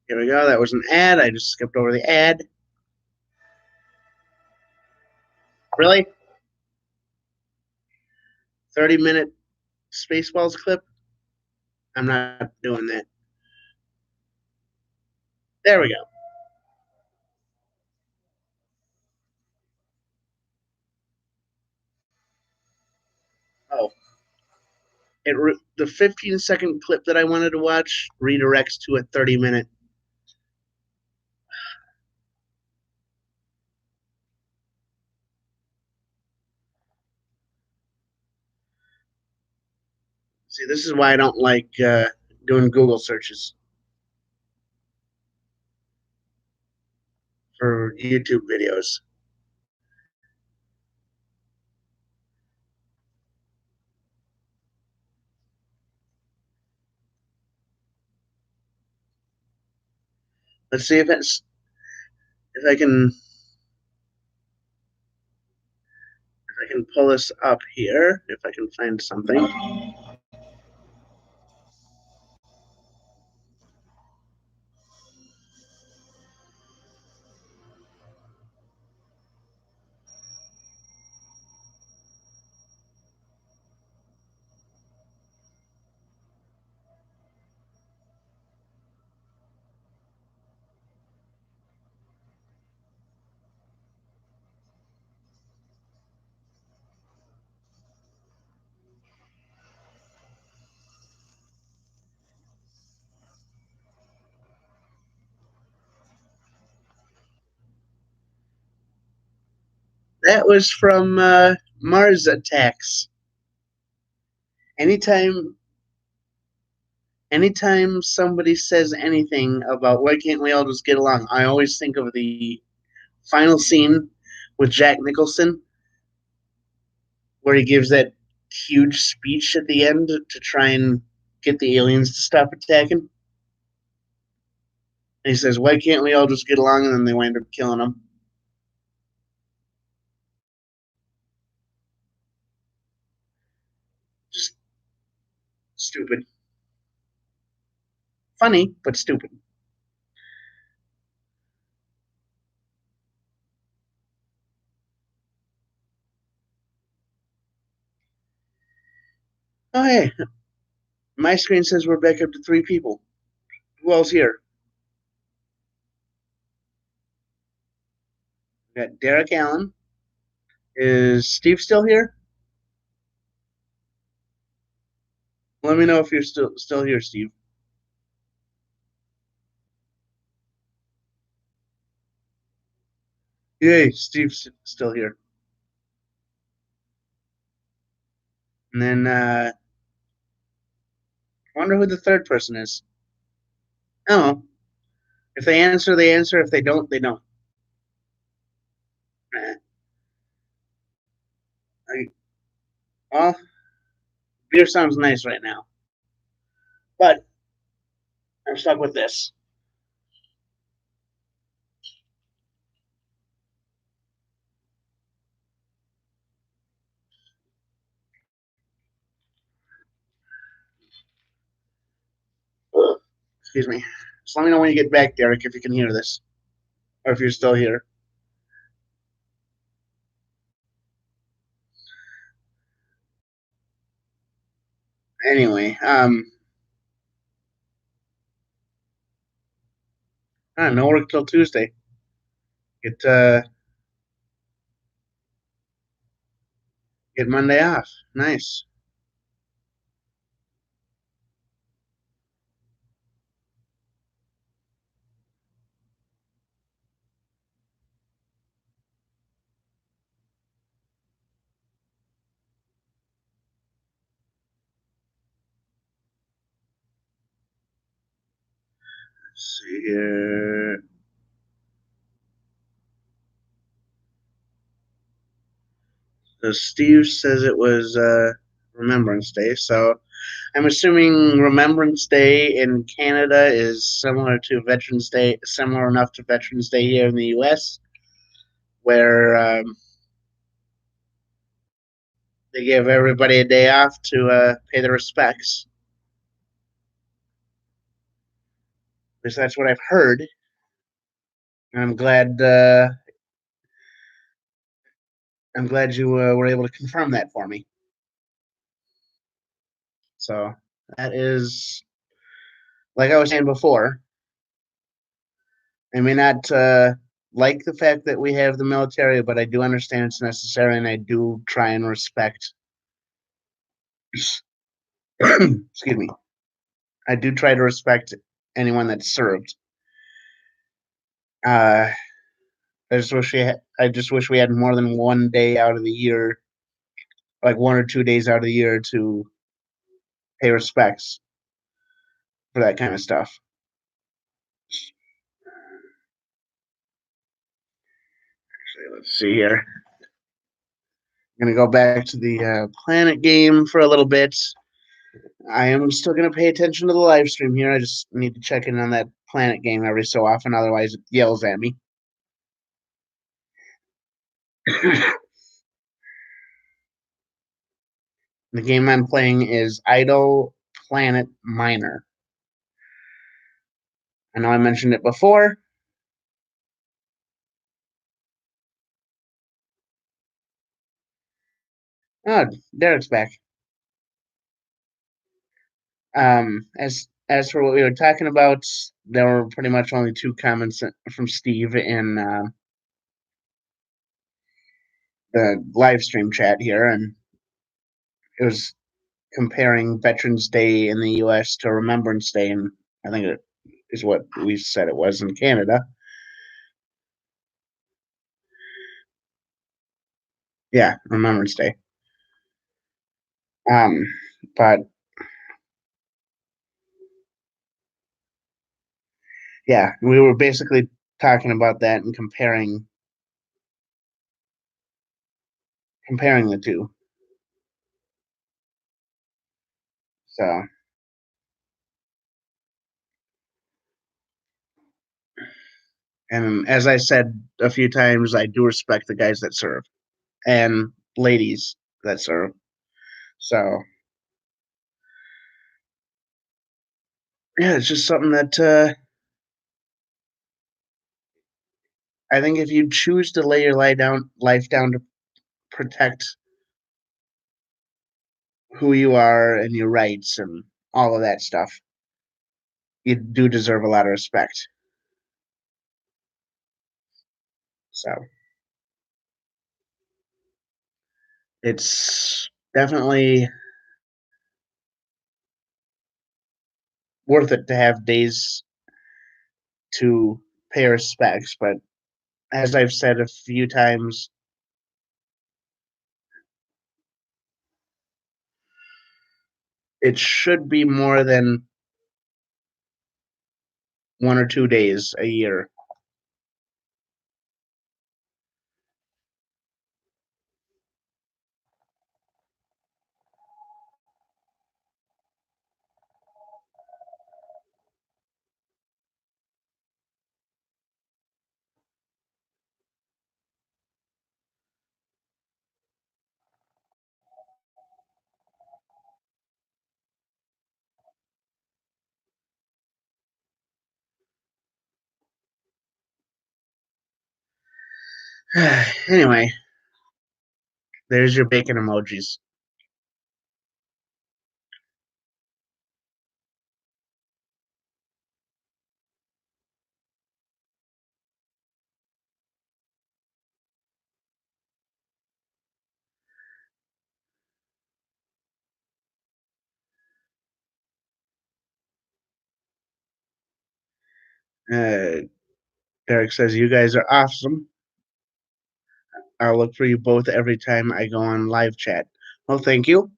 Here we go. That was an ad. I just skipped over the ad. Really? 30-minute Spaceballs clip? I'm not doing that. There we go. Oh, the 15-second clip that I wanted to watch redirects to a 30-minute. See, this is why I don't like doing Google searches for YouTube videos. Let's see if I can pull this up here, if I can find something. That was from Mars Attacks. Anytime anytime somebody says anything about why can't we all just get along, I always think of the final scene with Jack Nicholson, where he gives that huge speech at the end to try and get the aliens to stop attacking. And he says, "Why can't we all just get along?" And then they wind up killing him. Just stupid, funny, but stupid. Oh hey, my screen says we're back up to 3 people. Who else here? We got Derek Allen. Is Steve still here? Let me know if you're still here, Steve. Yay, Steve's still here. And then I wonder who the third person is. Oh, if they answer, they answer. If they don't, they don't. Eh, well, beer sounds nice right now, but I'm stuck with this. Excuse me. Just let me know when you get back, Derek, if you can hear this, or if you're still here. Anyway, no work till Tuesday. Get get Monday off. Nice. Let's see here. So Steve says it was Remembrance Day, so I'm assuming Remembrance Day in Canada is similar to Veterans Day, similar enough to Veterans Day here in the U.S., where They give everybody a day off to pay their respects. Because that's what I've heard. And I'm glad you were able to confirm that for me. So that is, like I was saying before, I may not like the fact that we have the military, but I do understand it's necessary, and I do try and respect. Excuse me. I do try to respect anyone that's served. Uh, I just wish we had more than one day out of the year, like 1 or 2 days out of the year, to pay respects for that kind of stuff. Actually, let's see here. I'm gonna go back to the planet game for a little bit. I am still gonna pay attention to the live stream here. I just need to check in on that planet game every so often, otherwise it yells at me. The game I'm playing is Idle Planet Miner. I know I mentioned it before. Oh, Derek's back. As for what we were talking about, there were pretty much only two comments from Steve in the live stream chat here, and it was comparing Veterans Day in the U.S. to Remembrance Day, and I think it is what we said it was in Canada. Yeah, Remembrance Day. Um, but yeah, we were basically talking about that and comparing the two. So, and as I said a few times, I do respect the guys that serve and ladies that serve. So, yeah, it's just something that I think if you choose to lay your life down to protect who you are and your rights and all of that stuff, you do deserve a lot of respect. So it's definitely worth it to have days to pay respects. But as I've said a few times, it should be more than 1 or 2 days a year. Anyway, there's your bacon emojis. Uh, Derek says, "You guys are awesome. I'll look for you both every time I go on live chat." Well, thank you.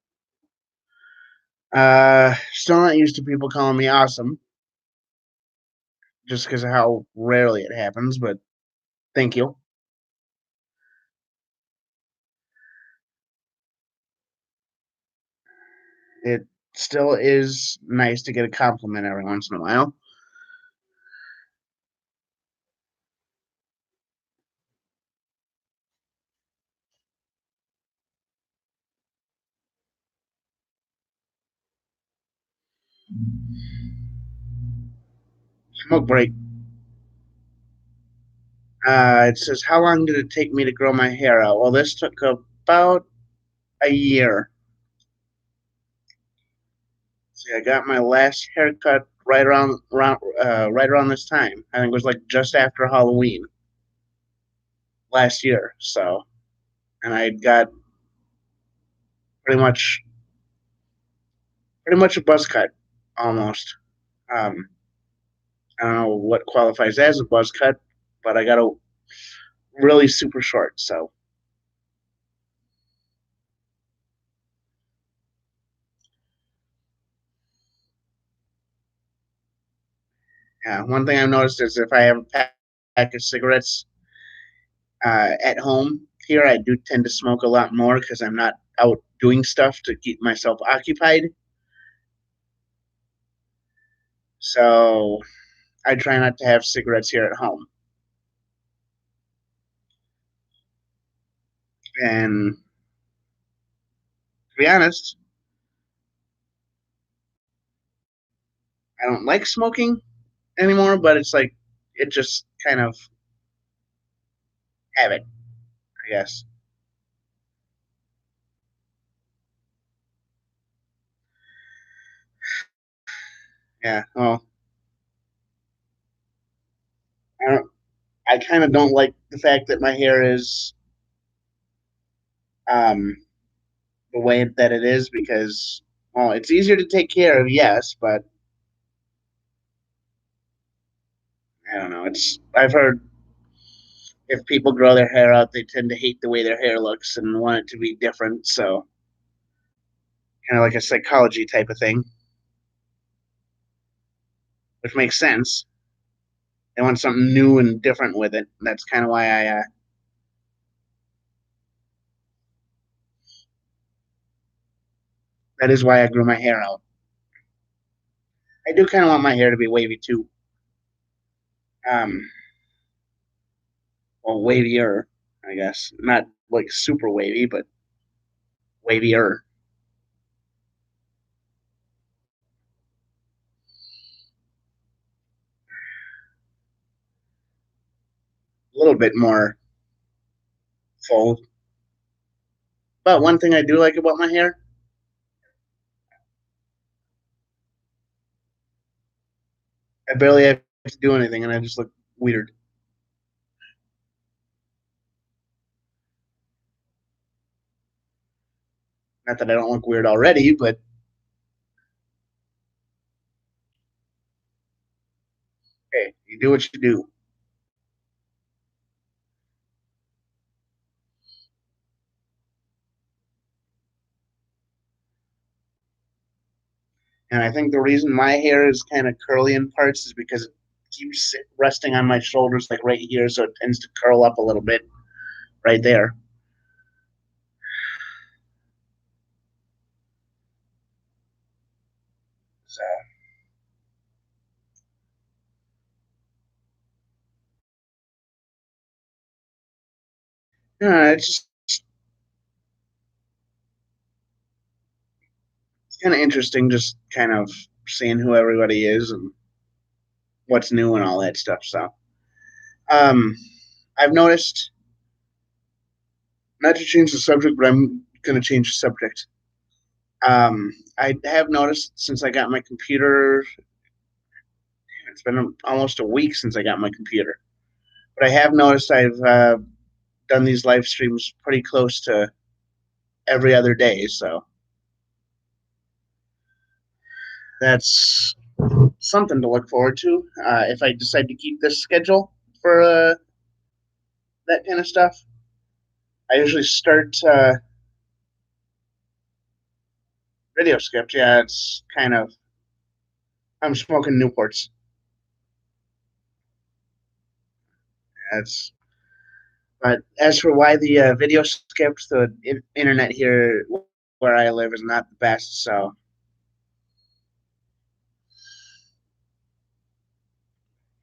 Still not used to people calling me awesome, just because of how rarely it happens, but thank you. It still is nice to get a compliment every once in a while. Smoke break. It says, how long did it take me to grow my hair out? Well, this took about a year. See, I got my last haircut right around this time. I think it was like just after Halloween last year. So, and I got pretty much a buzz cut almost. Um, I don't know what qualifies as a buzz cut, but I got a really super short. So, yeah, one thing I've noticed is if I have a pack of cigarettes at home here, I do tend to smoke a lot more because I'm not out doing stuff to keep myself occupied. So I try not to have cigarettes here at home. And to be honest, I don't like smoking anymore, but it's like it just kind of habit, I guess. Yeah. Well, I don't, I kind of don't like the fact that my hair is um, the way that it is because, well, it's easier to take care of, yes, but I don't know. I've heard if people grow their hair out, they tend to hate the way their hair looks and want it to be different. So, kind of like a psychology type of thing, which makes sense. They want something new and different with it. That's kind of why that is why I grew my hair out. I do kind of want my hair to be wavy too. Um, well, wavier, I guess. Not like super wavy, but wavier. A little bit more full. But one thing I do like about my hair, I barely have to do anything, and I just look weird. Not that I don't look weird already, but hey, you do what you do. And I think the reason my hair is kind of curly in parts is because it keeps resting on my shoulders, like right here, so it tends to curl up a little bit right there. So, yeah, it's kind of interesting, just kind of seeing who everybody is and what's new and all that stuff. So, um, I've noticed not to change the subject, but I'm going to change the subject. I have noticed since I got my computer, it's been almost a week since I got my computer, but I have noticed I've done these live streams pretty close to every other day. So that's something to look forward to if I decide to keep this schedule for that kind of stuff. I usually start video skipped. Yeah, it's kind of I'm smoking Newports. That's but as for why the video skipped, the internet here where I live is not the best. So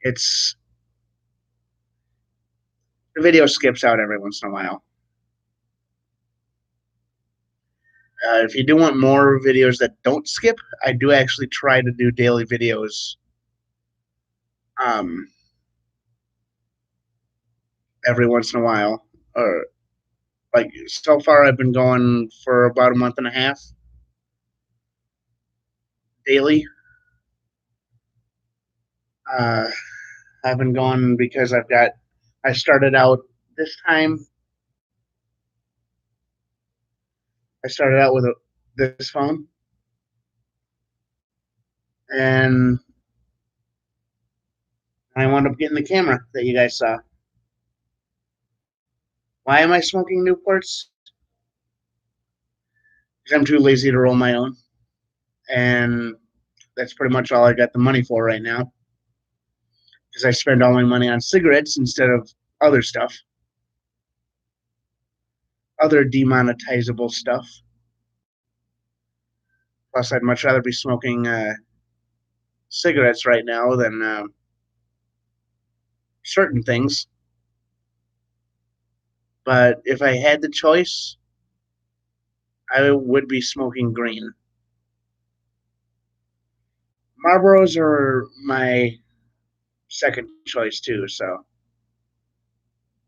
it's the video skips out every once in a while. If you do want more videos that don't skip, I do actually try to do daily videos. Um, every once in a while, or like so far, I've been going for about a month and a half daily. Uh, I've been going because I started out this time. I started out with this phone, and I wound up getting the camera that you guys saw. Why am I smoking Newports? Because I'm too lazy to roll my own, and that's pretty much all I got the money for right now. Because I spend all my money on cigarettes instead of other stuff, other demonetizable stuff. Plus, I'd much rather be smoking cigarettes right now than certain things. But if I had the choice, I would be smoking green. Marlboros are my second choice too. So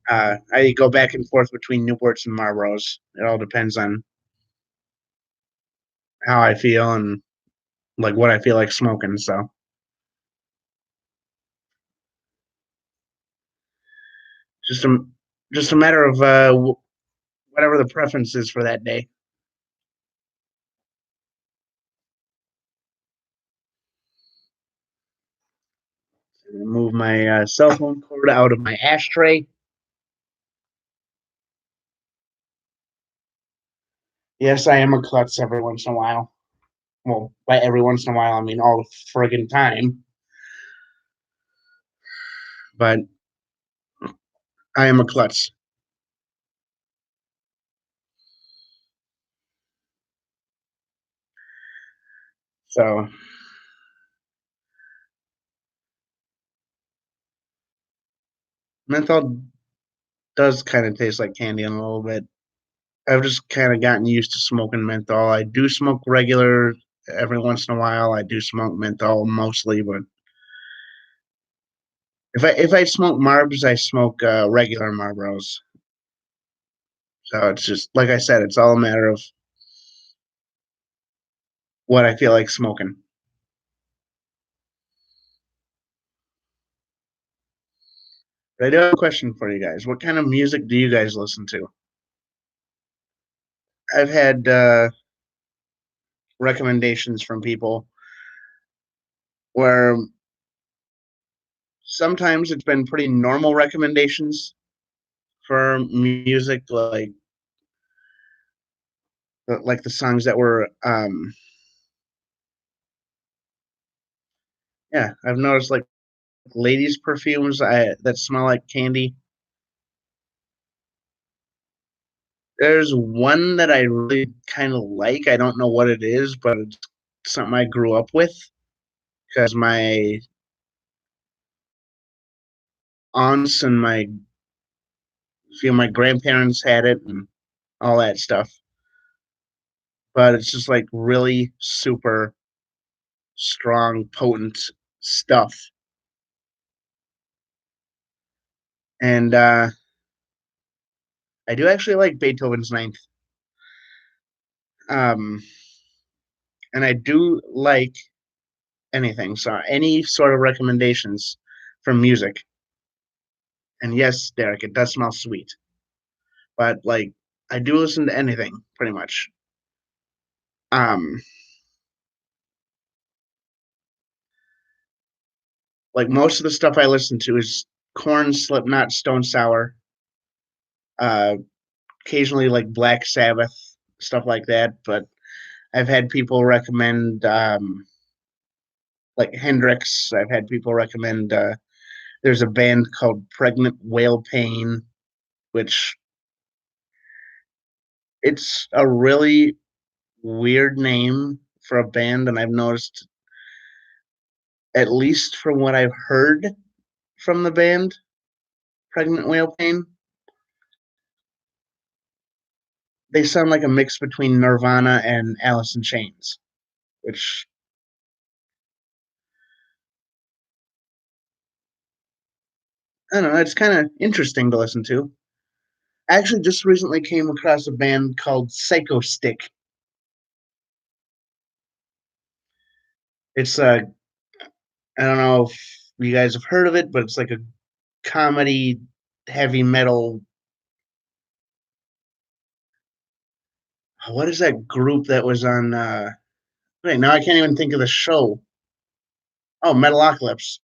I go back and forth between Newports and Marlboros. It all depends on how I feel and like what I feel like smoking. So just a just a matter of whatever the preference is for that day. Move my cell phone cord out of my ashtray. Yes, I am a klutz every once in a while. Well, by every once in a while, I mean all the friggin' time. But I am a klutz. So menthol does kind of taste like candy in a little bit. I've just kind of gotten used to smoking menthol. I do smoke regular every once in a while. I do smoke menthol mostly, but if I smoke Marbs, I smoke regular Marlboros. So it's just like I said, it's all a matter of what I feel like smoking. But I do have a question for you guys. What kind of music do you guys listen to? I've had recommendations from people where sometimes it's been pretty normal recommendations for music, like the songs that were yeah, I've noticed like ladies perfumes that smell like candy. There's one that I really kind of like. I don't know what it is, but it's something I grew up with because my aunts and my few of my grandparents had it and all that stuff. But it's just like really super strong, potent stuff. And I do actually like Beethoven's Ninth. Um, and I do like anything. So any sort of recommendations from music. And yes, Derek, it does smell sweet. But like I do listen to anything pretty much. Um, like most of the stuff I listen to is Korn, Slipknot, Stone Sour, uh, occasionally like Black Sabbath, stuff like that. But I've had people recommend like Hendrix. I've had people recommend there's a band called Pregnant Whale Pain, which it's a really weird name for a band, and I've noticed, at least from what I've heard from the band, Pregnant Whale Pain, they sound like a mix between Nirvana and Alice in Chains, which I don't know. It's kind of interesting to listen to. I actually just recently came across a band called Psycho Stick. It's I don't know if you guys have heard of it, but it's like a comedy heavy metal. What is that group that was on? Wait, now I can't even think of the show. Oh, Metalocalypse.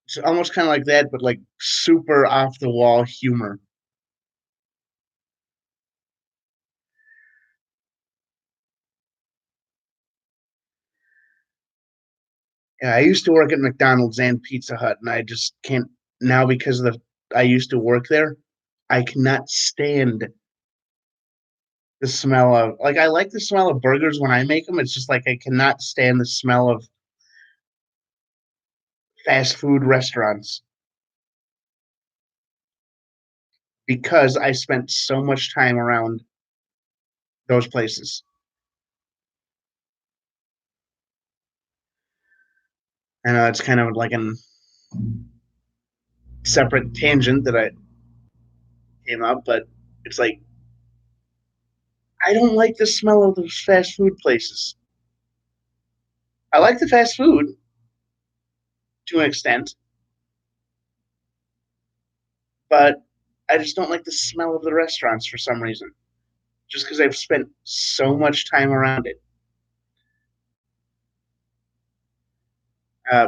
It's almost kind of like that, but like super off the wall humor. Yeah, I used to work at McDonald's and Pizza Hut, and I just can't now because of the I used to work there. I cannot stand the smell of like I like the smell of burgers when I make them. It's just like I cannot stand the smell of fast food restaurants because I spent so much time around those places. I know it's kind of like a separate tangent that I came up, but it's like I don't like the smell of those fast food places. I like the fast food to an extent, but I just don't like the smell of the restaurants for some reason. Just because I've spent so much time around it.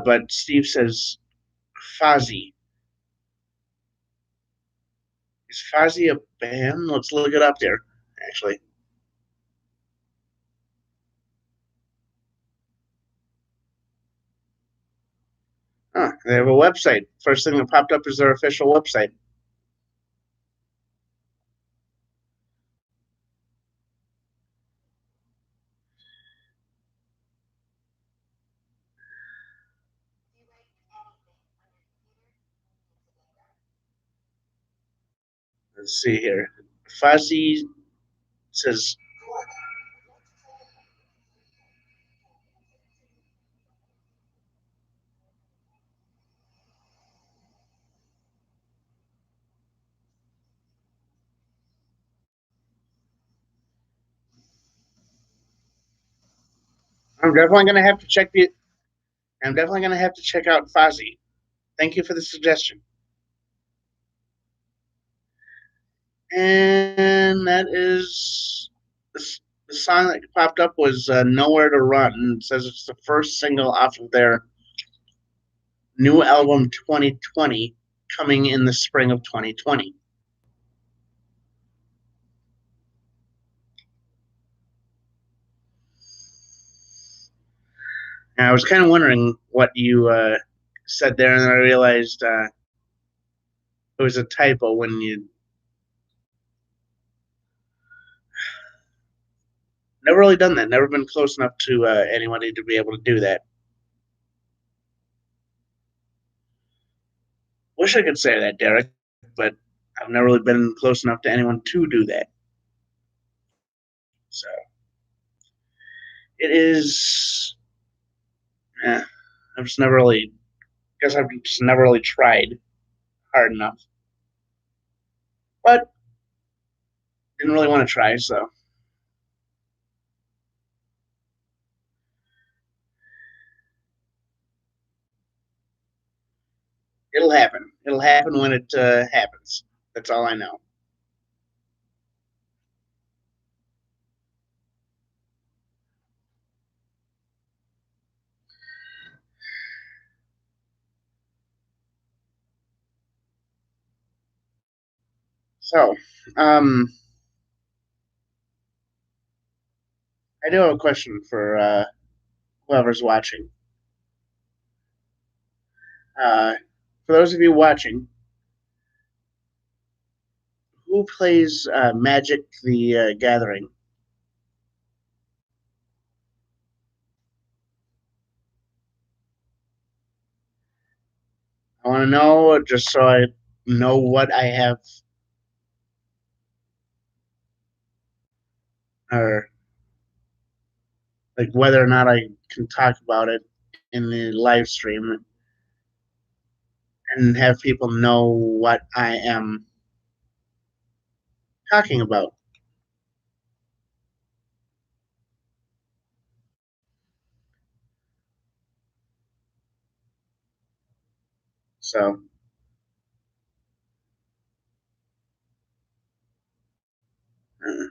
But Steve says Fozzy. Is Fozzy a band? Let's look it up there, actually. Huh, they have a website. First thing that popped up is their official website. Let's see here. Fozzy says, I'm definitely going to have to check the. I'm definitely going to have to check out Fozzy. Thank you for the suggestion. And that is the song that popped up was "Nowhere to Run." And it says it's the first single off of their new album 2020, coming in the spring of 2020. And I was kind of wondering what you said there, and then I realized it was a typo when you never really done that. Never been close enough to anybody to be able to do that. Wish I could say that, Derek, but I've never really been close enough to anyone to do that. So it is. I've just never really. Guess I've just never really tried hard enough, but didn't really want to try. So it'll happen. It'll happen when it happens. That's all I know. So, um, I do have a question for whoever's watching. Uh, for those of you watching, who plays Magic the Gathering? I want to know just so I know what I have or like whether or not I can talk about it in the live stream and have people know what I am talking about. So, uh,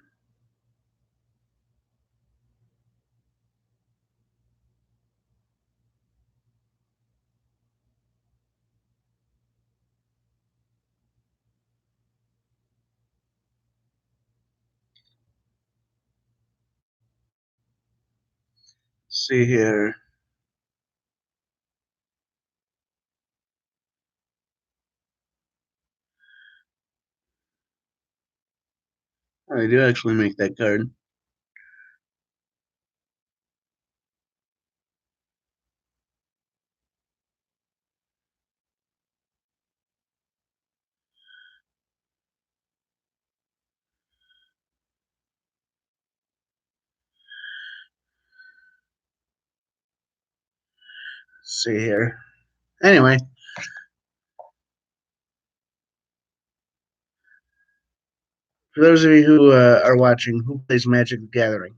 see here. I do actually make that card. Let's see here. Anyway, for those of you who are watching, who plays Magic the Gathering?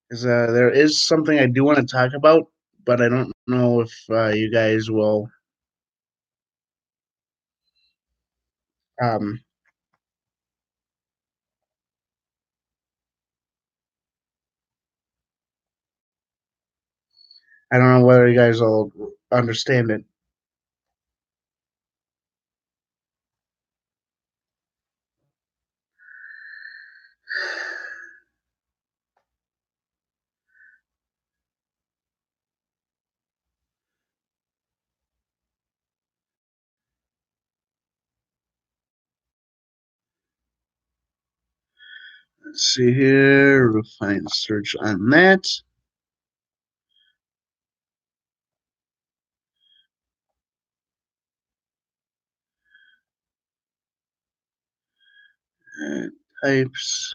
Because there is something I do want to talk about, but I don't know if you guys will. Um, I don't know whether you guys will understand it. Let's see here. Refine search on that. Types.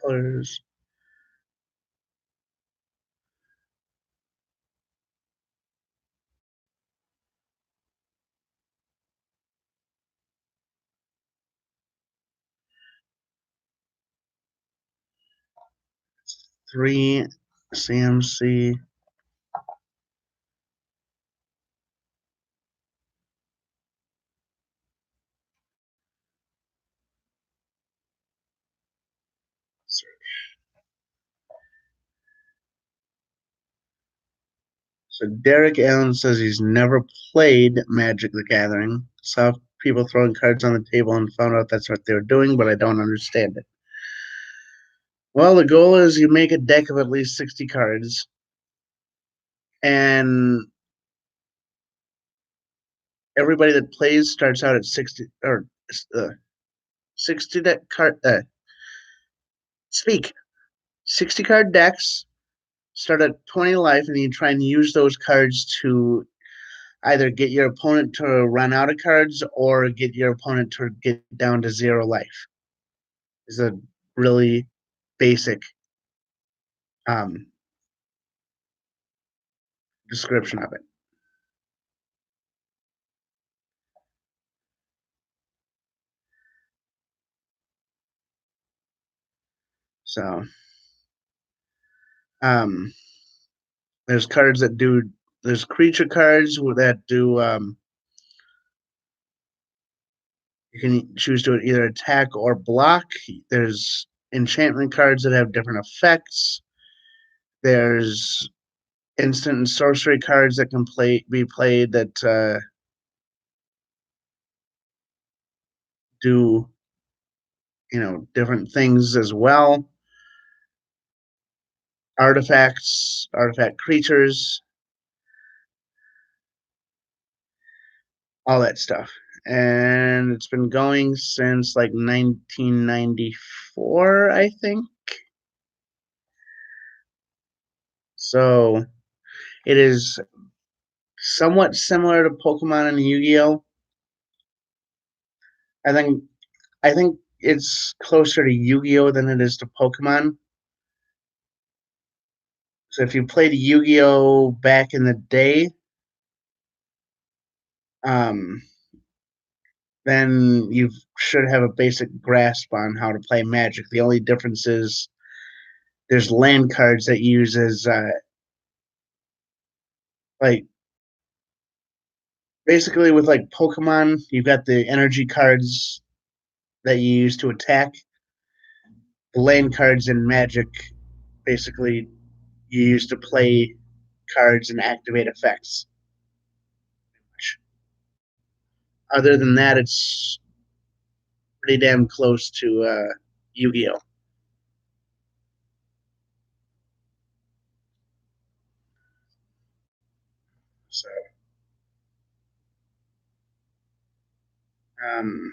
Colors. 3 CMC. So Derek Allen says he's never played Magic the Gathering. Saw people throwing cards on the table and found out that's what they were doing, but I don't understand it. Well, the goal is you make a deck of at least 60 cards, and everybody that plays starts out at 60 or 60 deck card. Speak 60 card decks start at 20 life, and you try and use those cards to either get your opponent to run out of cards or get your opponent to get down to 0 life. Is a really basic um, description of it. So um, there's cards that do. There's creature cards that do. You can choose to either attack or block. There's enchantment cards that have different effects. There's instant and sorcery cards that can be played that do different things as well. Artifacts, artifact creatures, all that stuff. And it's been going since like 1994 4, I think. So it is somewhat similar to Pokemon and Yu-Gi-Oh! I think I think it's closer to Yu-Gi-Oh! Than it is to Pokemon. So if you played Yu-Gi-Oh! Back in the day, um, then you should have a basic grasp on how to play Magic. The only difference is there's land cards that you use as like basically with like Pokemon, you've got the energy cards that you use to attack. The land cards in Magic basically you use to play cards and activate effects. Other than that, it's pretty damn close to Yu-Gi-Oh. So, um,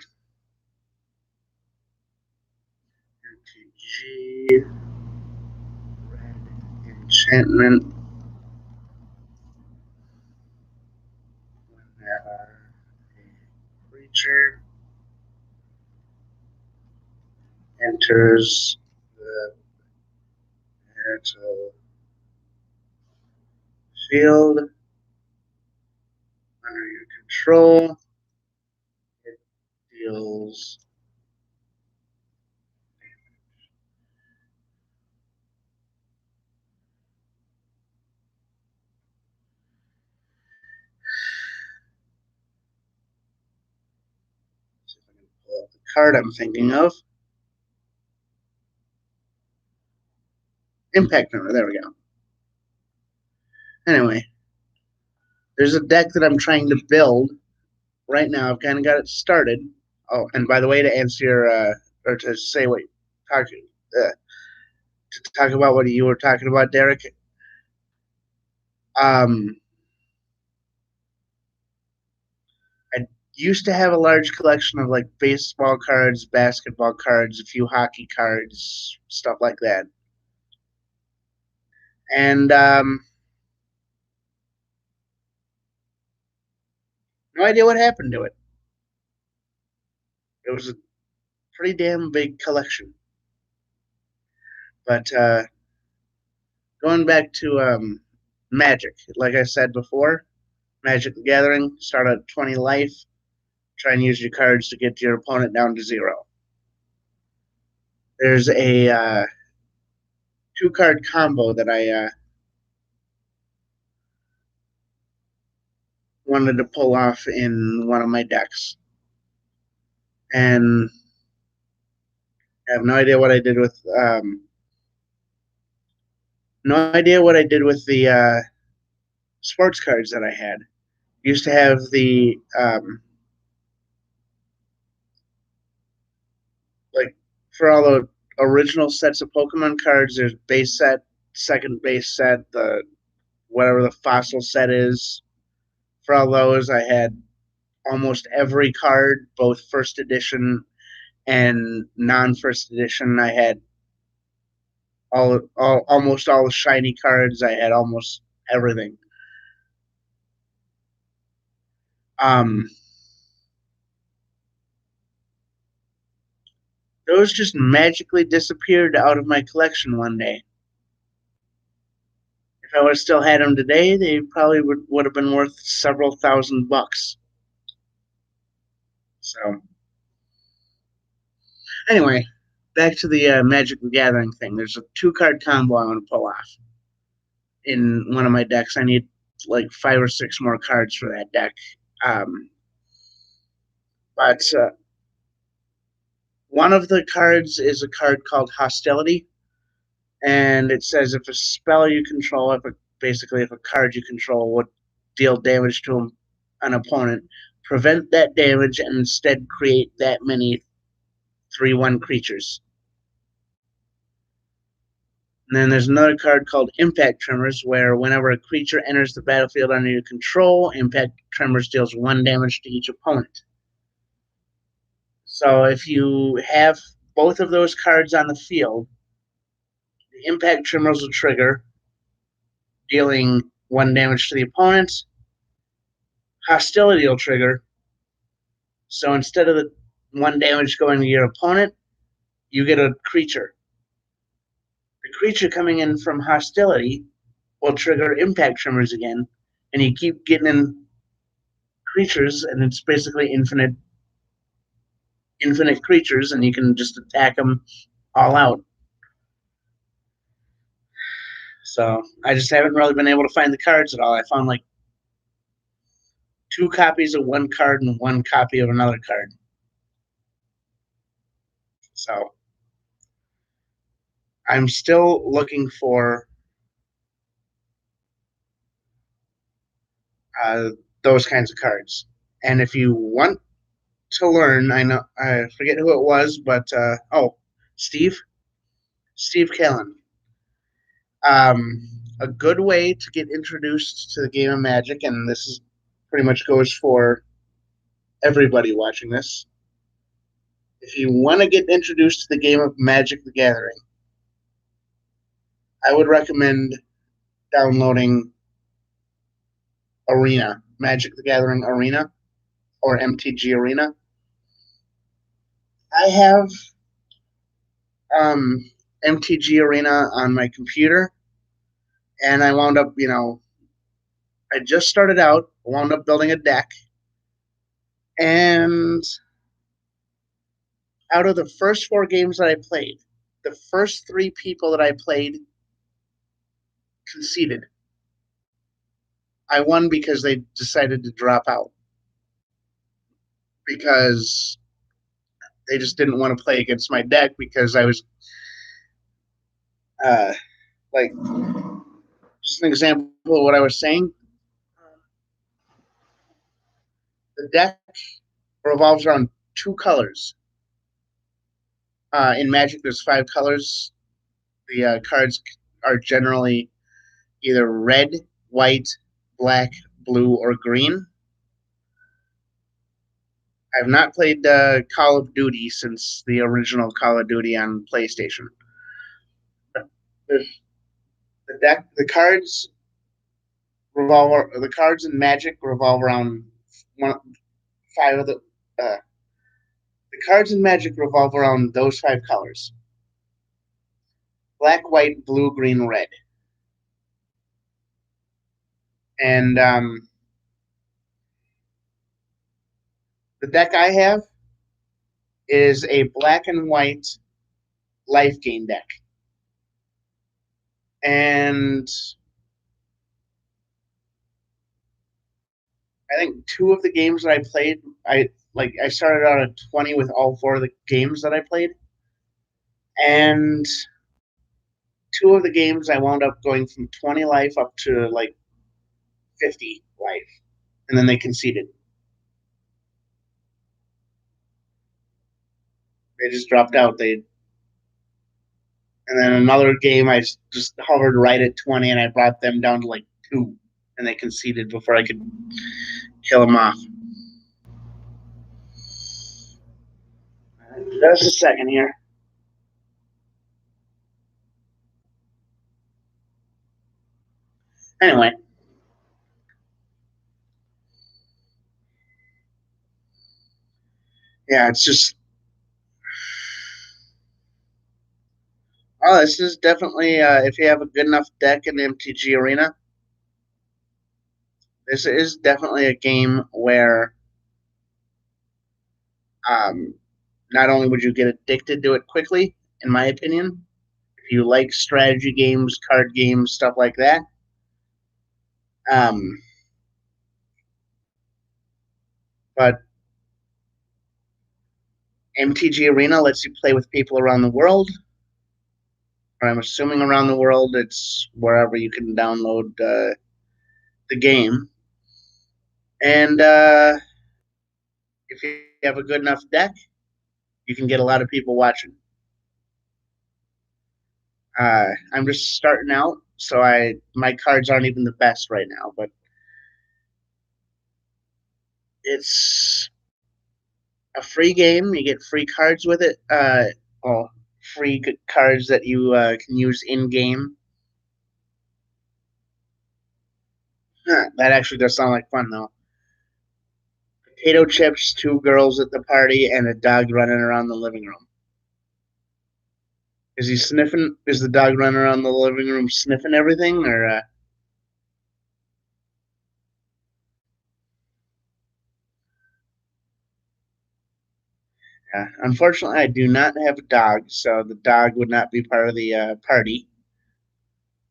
MTG, Red Enchantment, whenever a creature enters the marital field under your control, it deals. See if I can pull up the card I'm thinking of. Impact Hammer. There we go. Anyway, there's a deck that I'm trying to build right now. I've kind of got it started. Oh, and by the way, to answer your or to say what talk to talk about what you were talking about, Derek. Um, I used to have a large collection of like baseball cards, basketball cards, a few hockey cards, stuff like that. And no idea what happened to it. It was a pretty damn big collection. But going back to Magic, like I said before, Magic the Gathering, start at 20 life, try and use your cards to get your opponent down to 0. There's a 2-card combo that I wanted to pull off in one of my decks. And I have no idea what I did with the sports cards that I had. Used to have the like for all the original sets of Pokemon cards. There's base set, second base set, the whatever the fossil set is. For all those, I had almost every card, both first edition and non-first edition. I had almost all the shiny cards. I had almost everything. Um, those just magically disappeared out of my collection one day. If I would have still had them today, they probably would have been worth several $1,000. So, anyway, back to the Magic the Gathering thing. There's a 2-card combo I want to pull off in one of my decks. I need like 5 or 6 more cards for that deck. But one of the cards is a card called Hostility, and it says if a spell you control, basically if a card you control would deal damage to an opponent, prevent that damage and instead create that many 3/1 creatures. And then there's another card called Impact Tremors, where whenever a creature enters the battlefield under your control, Impact Tremors deals 1 damage to each opponent. So if you have both of those cards on the field, the impact tremors will trigger, dealing 1 damage to the opponent. Hostility will trigger. So instead of the 1 damage going to your opponent, you get a creature. The creature coming in from hostility will trigger impact tremors again, and you keep getting in creatures, and it's basically infinite creatures, and you can just attack them all out. So I just haven't really been able to find the cards at all. I found like 2 copies of one card and 1 copy of another card. So I'm still looking for those kinds of cards. And if you want to learn, I forget who it was, but Steve Callan. A good way to get introduced to the game of Magic, and this is pretty much goes for everybody watching this. If you want to get introduced to the game of Magic the Gathering, I would recommend downloading Arena, Magic the Gathering Arena, or MTG Arena. I have MTG Arena on my computer, and I wound up, I just started out, wound up building a deck, and out of the first 4 games that I played, the first 3 people that I played conceded. I won because they decided to drop out because they just didn't want to play against my deck because I was like, just an example of what I was saying. The deck revolves around 2 colors. In Magic, there's 5 colors. The cards are generally either red, white, black, blue, or green. I've not played Call of Duty since the original Call of Duty on PlayStation. The cards in Magic revolve around 5 of the cards in Magic revolve around those 5 colors: black, white, blue, green, red. And the deck I have is a black and white life gain deck. And I think 2 of the games that I played, I started out at 20 with all 4 of the games that I played. And 2 of the games I wound up going from 20 life up to like 50 life. And then they conceded. They just dropped out. And then another game, I just hovered right at 20, and I brought them down to like 2, and they conceded before I could kill them off. Just a second here. Anyway. Yeah, it's just... Oh, this is definitely, if you have a good enough deck in the MTG Arena, this is definitely a game where not only would you get addicted to it quickly, in my opinion, if you like strategy games, card games, stuff like that, but MTG Arena lets you play with people around the world. Or I'm assuming around the world, it's wherever you can download the game. And if you have a good enough deck, you can get a lot of people watching. I'm just starting out, so my cards aren't even the best right now, but it's a free game. You get free cards with it. well, free cards that you can use in game. Huh, that actually does sound like fun though. Potato chips, two girls at the party, and a dog running around the living room. Is he sniffing? Is the dog running around the living room sniffing everything, or? Unfortunately, I do not have a dog, so the dog would not be part of the party.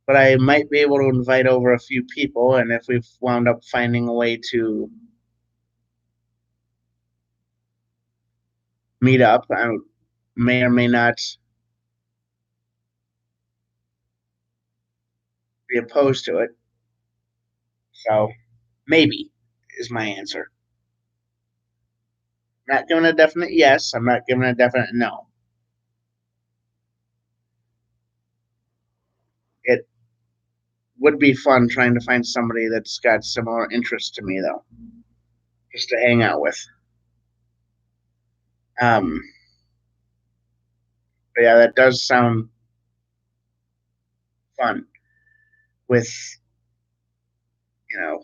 But I might be able to invite over a few people, and if we've wound up finding a way to meet up, I may or may not be opposed to it. So maybe is my answer. I'm not giving a definite yes. I'm not giving a definite no. It would be fun trying to find somebody that's got similar interests to me, though, just to hang out with. Um, but yeah, that does sound fun. With you know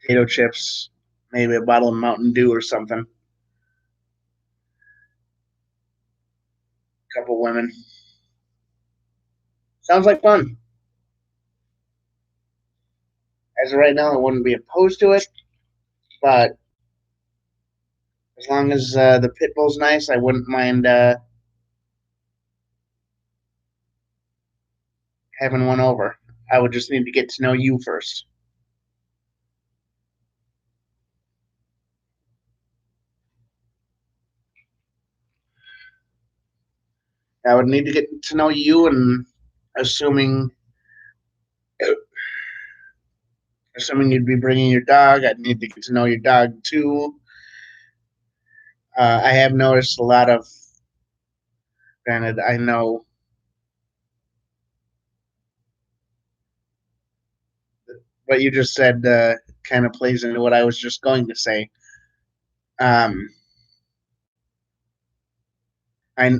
potato chips, maybe a bottle of Mountain Dew or something. A couple women. Sounds like fun. As of right now, I wouldn't be opposed to it, but as long as the pit bull's nice, I wouldn't mind having one over. I would just need to get to know you first. I would need to get to know you, and assuming assuming you'd be bringing your dog, I'd need to get to know your dog too. I have noticed a lot of. Granted, I know what you just said kind of plays into what I was just going to say. Um, I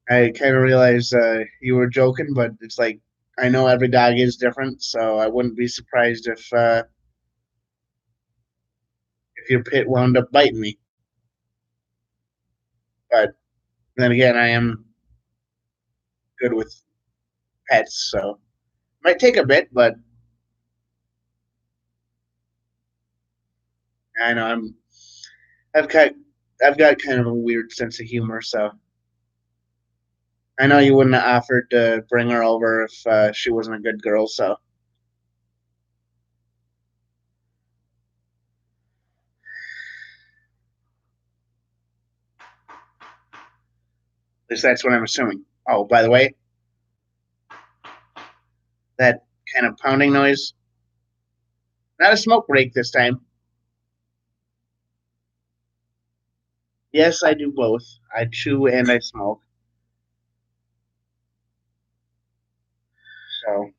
I kind of realized you were joking, but it's like I know every dog is different, so I wouldn't be surprised if your pit wound up biting me. But then again, I am good with pets, so might take a bit, but I know I've got I've got kind of a weird sense of humor, so I know you wouldn't have offered to bring her over if she wasn't a good girl. So at least that's what I'm assuming. Oh, by the way, that kind of pounding noise, not a smoke break this time. Yes, I do both. I chew and I smoke. So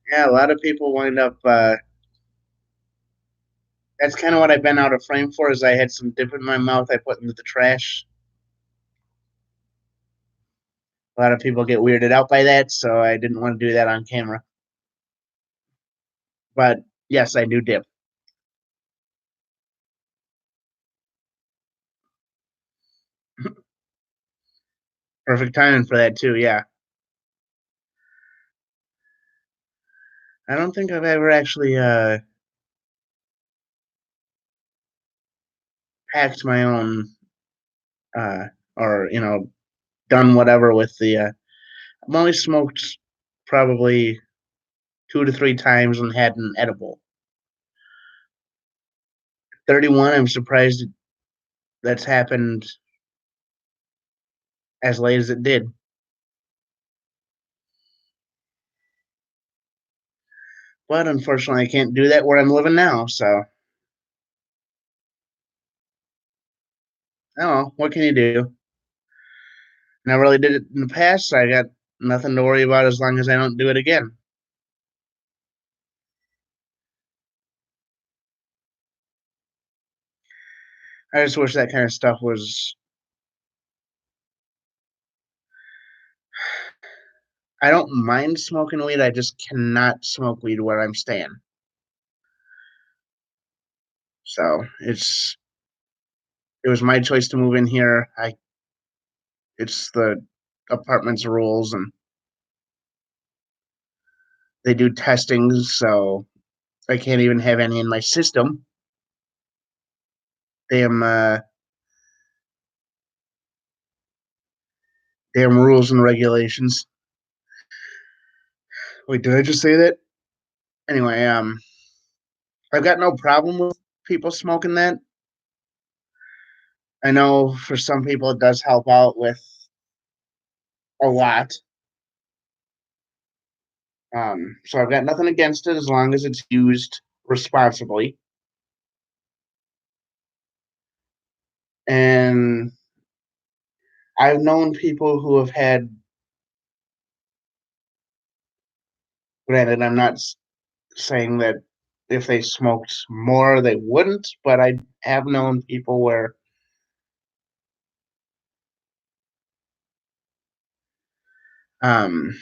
yeah, a lot of people wind up. That's kind of what I've been out of frame for. Is I had some dip in my mouth I put into the trash. A lot of people get weirded out by that, so I didn't want to do that on camera. But yes, I do dip. Perfect timing for that too. Yeah, I don't think I've ever actually packed my own uh, or done whatever with the. I've only smoked probably 2 to 3 times and had an edible. 31. I'm surprised that's happened as late as it did. But unfortunately, I can't do that where I'm living now. So Oh, what can you do? Never really did it in the past, so I got nothing to worry about as long as I don't do it again. I just wish that kind of stuff was. I don't mind smoking weed. I just cannot smoke weed where I'm staying. So it was my choice to move in here. It's the apartment's rules, and they do testing, so I can't even have any in my system. Damn, damn rules and regulations. Wait, did I just say that? Anyway, I've got no problem with people smoking that. I know for some people it does help out with a lot. So I've got nothing against it as long as it's used responsibly. And I've known people who have had, granted, I'm not saying that if they smoked more, they wouldn't, but I have known people where um,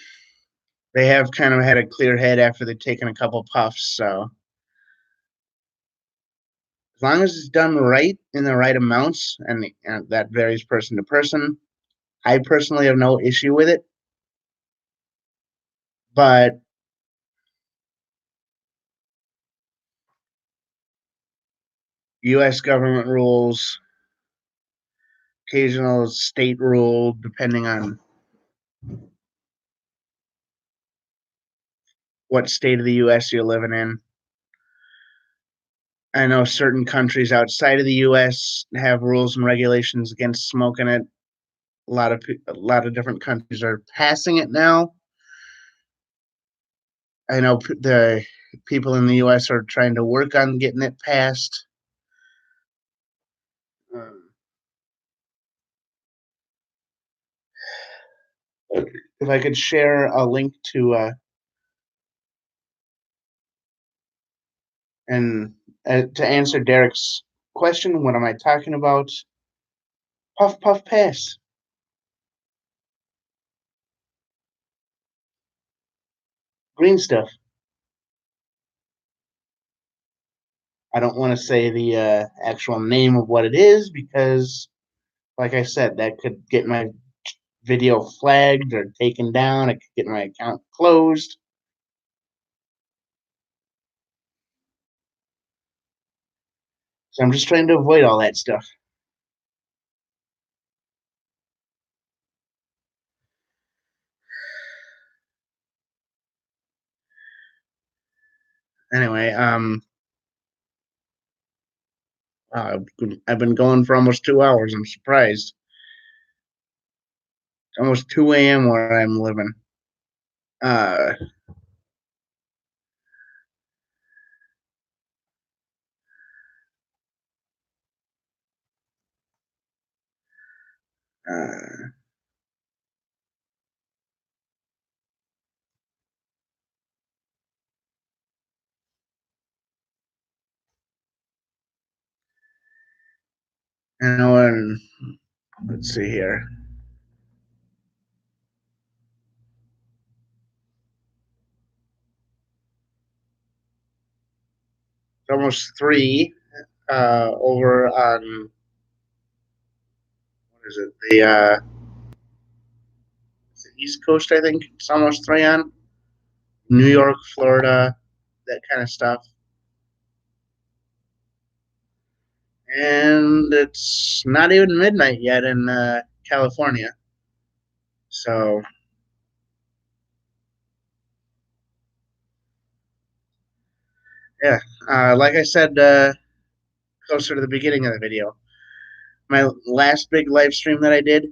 they have kind of had a clear head after they've taken a couple puffs. So as long as it's done right in the right amounts, and that varies person to person, I personally have no issue with it. But U.S. government rules, occasional state rule, depending on what state of the U.S. you're living in. I know certain countries outside of the U.S. have rules and regulations against smoking it. A lot of different countries are passing it now. I know the people in the U.S. are trying to work on getting it passed. Um, if I could share a link to and to answer Derek's question, what am I talking about? Puff puff pass, green stuff. I don't want to say the actual name of what it is because, like I said, that could get my video flagged or taken down. It could get my account closed. So I'm just trying to avoid all that stuff. Anyway, I've been going for almost 2 hours. I'm surprised. It's almost 2 a.m. where I'm living. Uh, uh, and let's see here. It's almost 3 over on what is it? It's the East Coast, I think. It's almost 3 on New York, Florida, that kind of stuff. And it's not even midnight yet in California. So, yeah, like I said closer to the beginning of the video, my last big live stream that I did,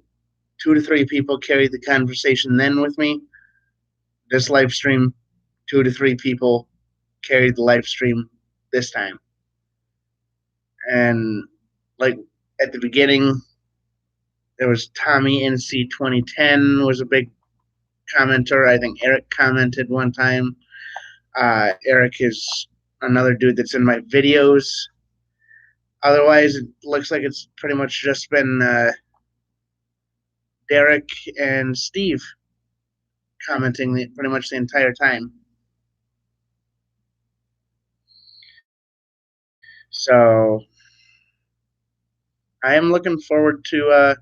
2 to 3 people carried the conversation then with me. This live stream, 2 to 3 people carried the live stream this time. And like at the beginning, There was Tommy NC 2010 was a big commenter. I think Eric commented one time. Eric is another dude that's in my videos. Otherwise, it looks like it's pretty much just been Derek and Steve commenting pretty much the entire time. So I am looking forward to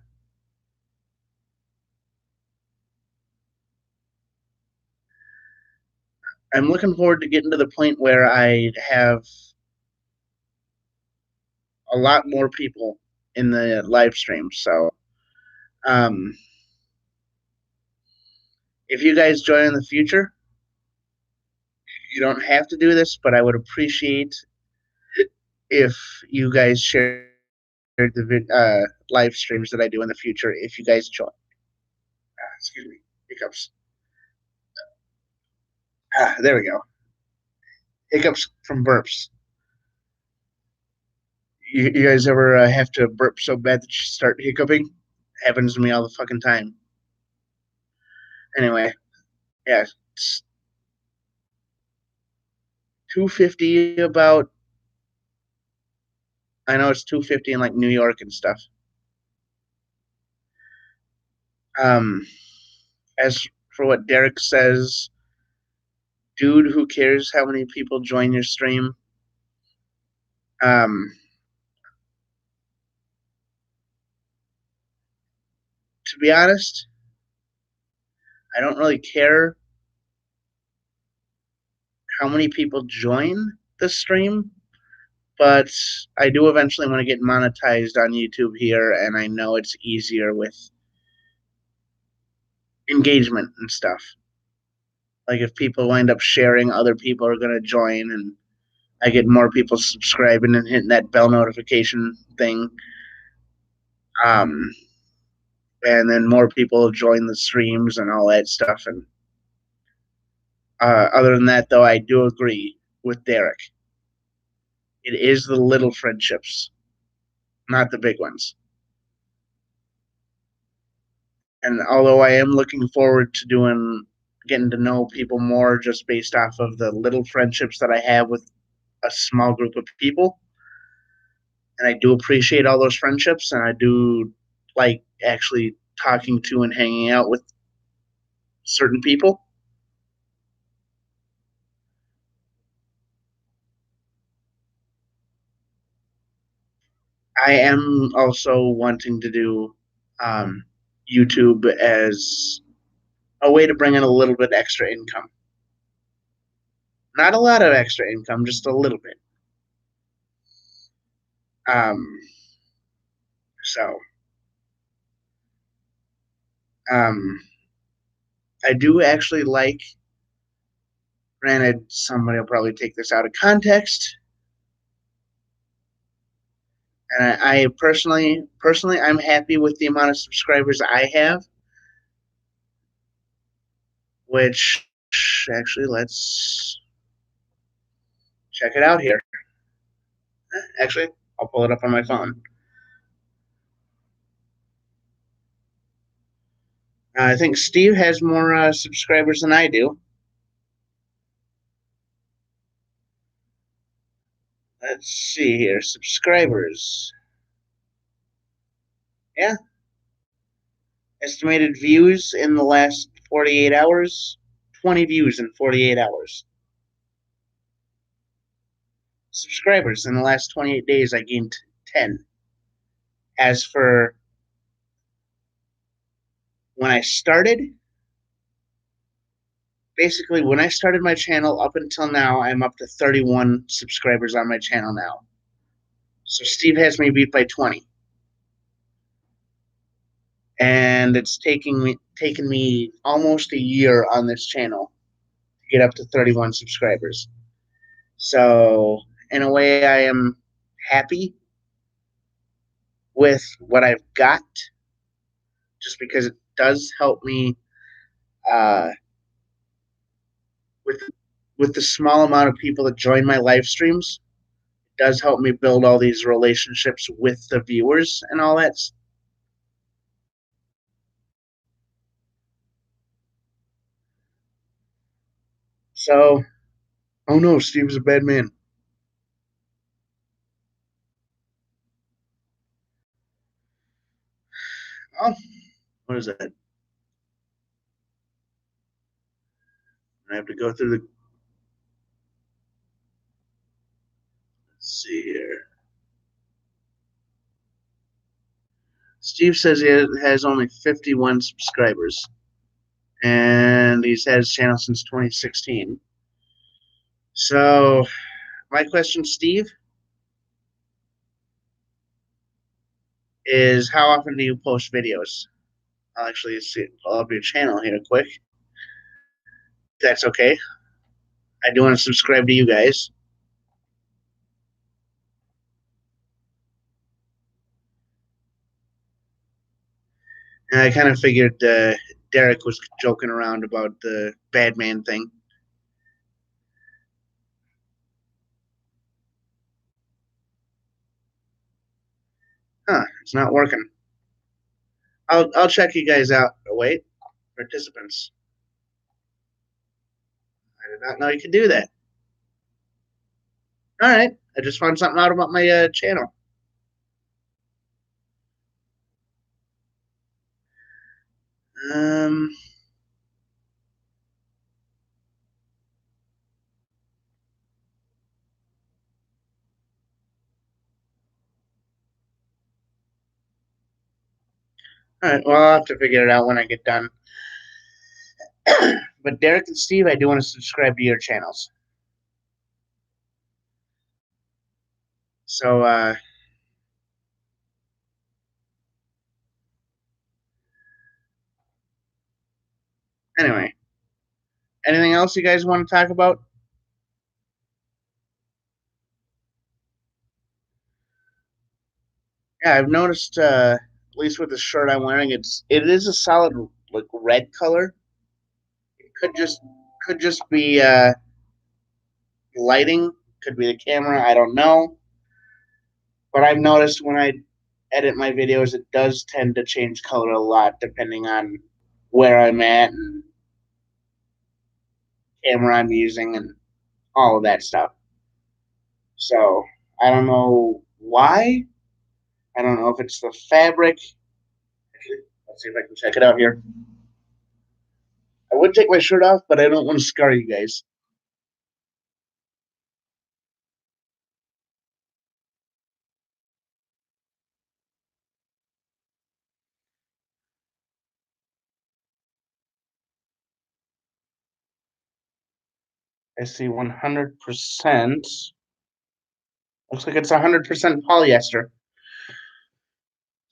I'm looking forward to getting to the point where I have a lot more people in the live stream. So um, if you guys join in the future, you don't have to do this, but I would appreciate if you guys share the live streams that I do in the future. If you guys join, excuse me, hiccups. There we go. Hiccups from burps. You guys ever have to burp so bad that you start hiccuping? Happens to me all the fucking time. Anyway, yeah, it's 250 about. I know it's 250 in like New York and stuff. Um, as for what Derek says, dude, who cares how many people join your stream? Um, to be honest, I don't really care how many people join the stream, but I do eventually want to get monetized on YouTube here, and I know it's easier with engagement and stuff. Like if people wind up sharing, other people are going to join, and I get more people subscribing and hitting that bell notification thing. Um, and then more people join the streams and all that stuff. And other than that, though, I do agree with Derek. It is the little friendships, not the big ones. And although I am looking forward to getting to know people more just based off of the little friendships that I have with a small group of people, and I do appreciate all those friendships, and I do like actually talking to and hanging out with certain people. I am also wanting to do um, YouTube as a way to bring in a little bit extra income. Not a lot of extra income, just a little bit. Um, so, um, I do actually like. Granted, somebody will probably take this out of context, and I personally, I'm happy with the amount of subscribers I have. Which actually, let's check it out here. Actually, I'll pull it up on my phone. I think Steve has more subscribers than I do. Let's see here. Subscribers. Yeah. Estimated views in the last 48 hours. 20 views in 48 hours. Subscribers in the last 28 days, I gained 10. As for when I started, basically when I started my channel up until now, I'm up to 31 subscribers on my channel now. So Steve has me beat by 20. And it's taken me almost a year on this channel to get up to 31 subscribers. So in a way, I am happy with what I've got, just because it does help me uh, with the small amount of people that join my live streams. It does help me build all these relationships with the viewers and all that. So, oh no, Steve's a bad man. Oh, what is that? I have to go through the. Let's see here. Steve says he has only 51 subscribers, and he's had his channel since 2016. So, my question, Steve, is how often do you post videos? I'll actually pull up your channel here quick. That's okay. I do want to subscribe to you guys. And I kind of figured Derek was joking around about the bad man thing. Huh, it's not working. I'll check you guys out. Oh, wait, participants. I did not know you could do that. All right, I just found something out about my channel. Um, all right, well, I'll have to figure it out when I get done. But Derek and Steve, I do want to subscribe to your channels. So, anyway, anything else you guys want to talk about? Yeah, I've noticed, at least with the shirt I'm wearing, it is a solid like red color. It could just be lighting, could be the camera. I don't know, but I've noticed when I edit my videos, it does tend to change color a lot depending on where I'm at and camera I'm using and all of that stuff. So I don't know why. I don't know if it's the fabric. Actually, let's see if I can check it out here. I would take my shirt off, but I don't want to scar you guys. I see 100%. Looks like it's 100% polyester.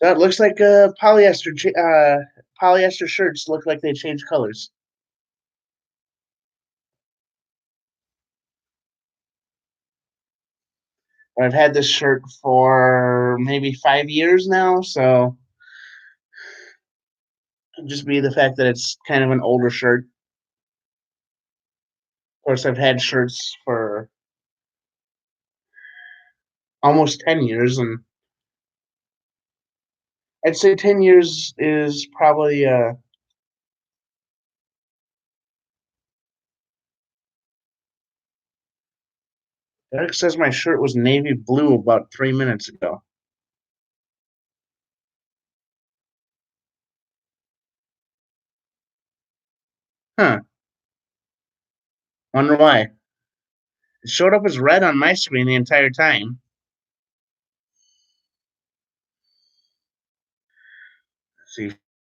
That looks like polyester shirts look like they change colors. I've had this shirt for maybe 5 years now, so it could just be the fact that it's kind of an older shirt. Of course, I've had shirts for almost 10 years, and I'd say 10 years is probably Eric says my shirt was navy blue about 3 minutes ago. Huh. Wonder why. It showed up as red on my screen the entire time. Let's see.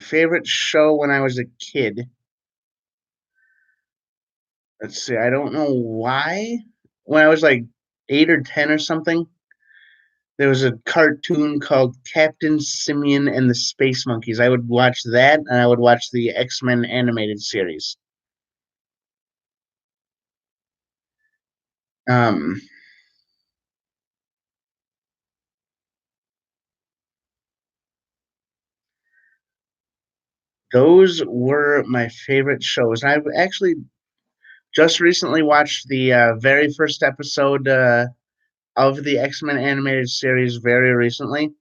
Favorite show when I was a kid. Let's see. I don't know why. When I was like 8 or 10 or something, there was a cartoon called Captain Simeon and the Space Monkeys. I would watch that, and I would watch the X-Men animated series. Um, those were my favorite shows. I've actually just recently watched the very first episode of the X-Men animated series very recently,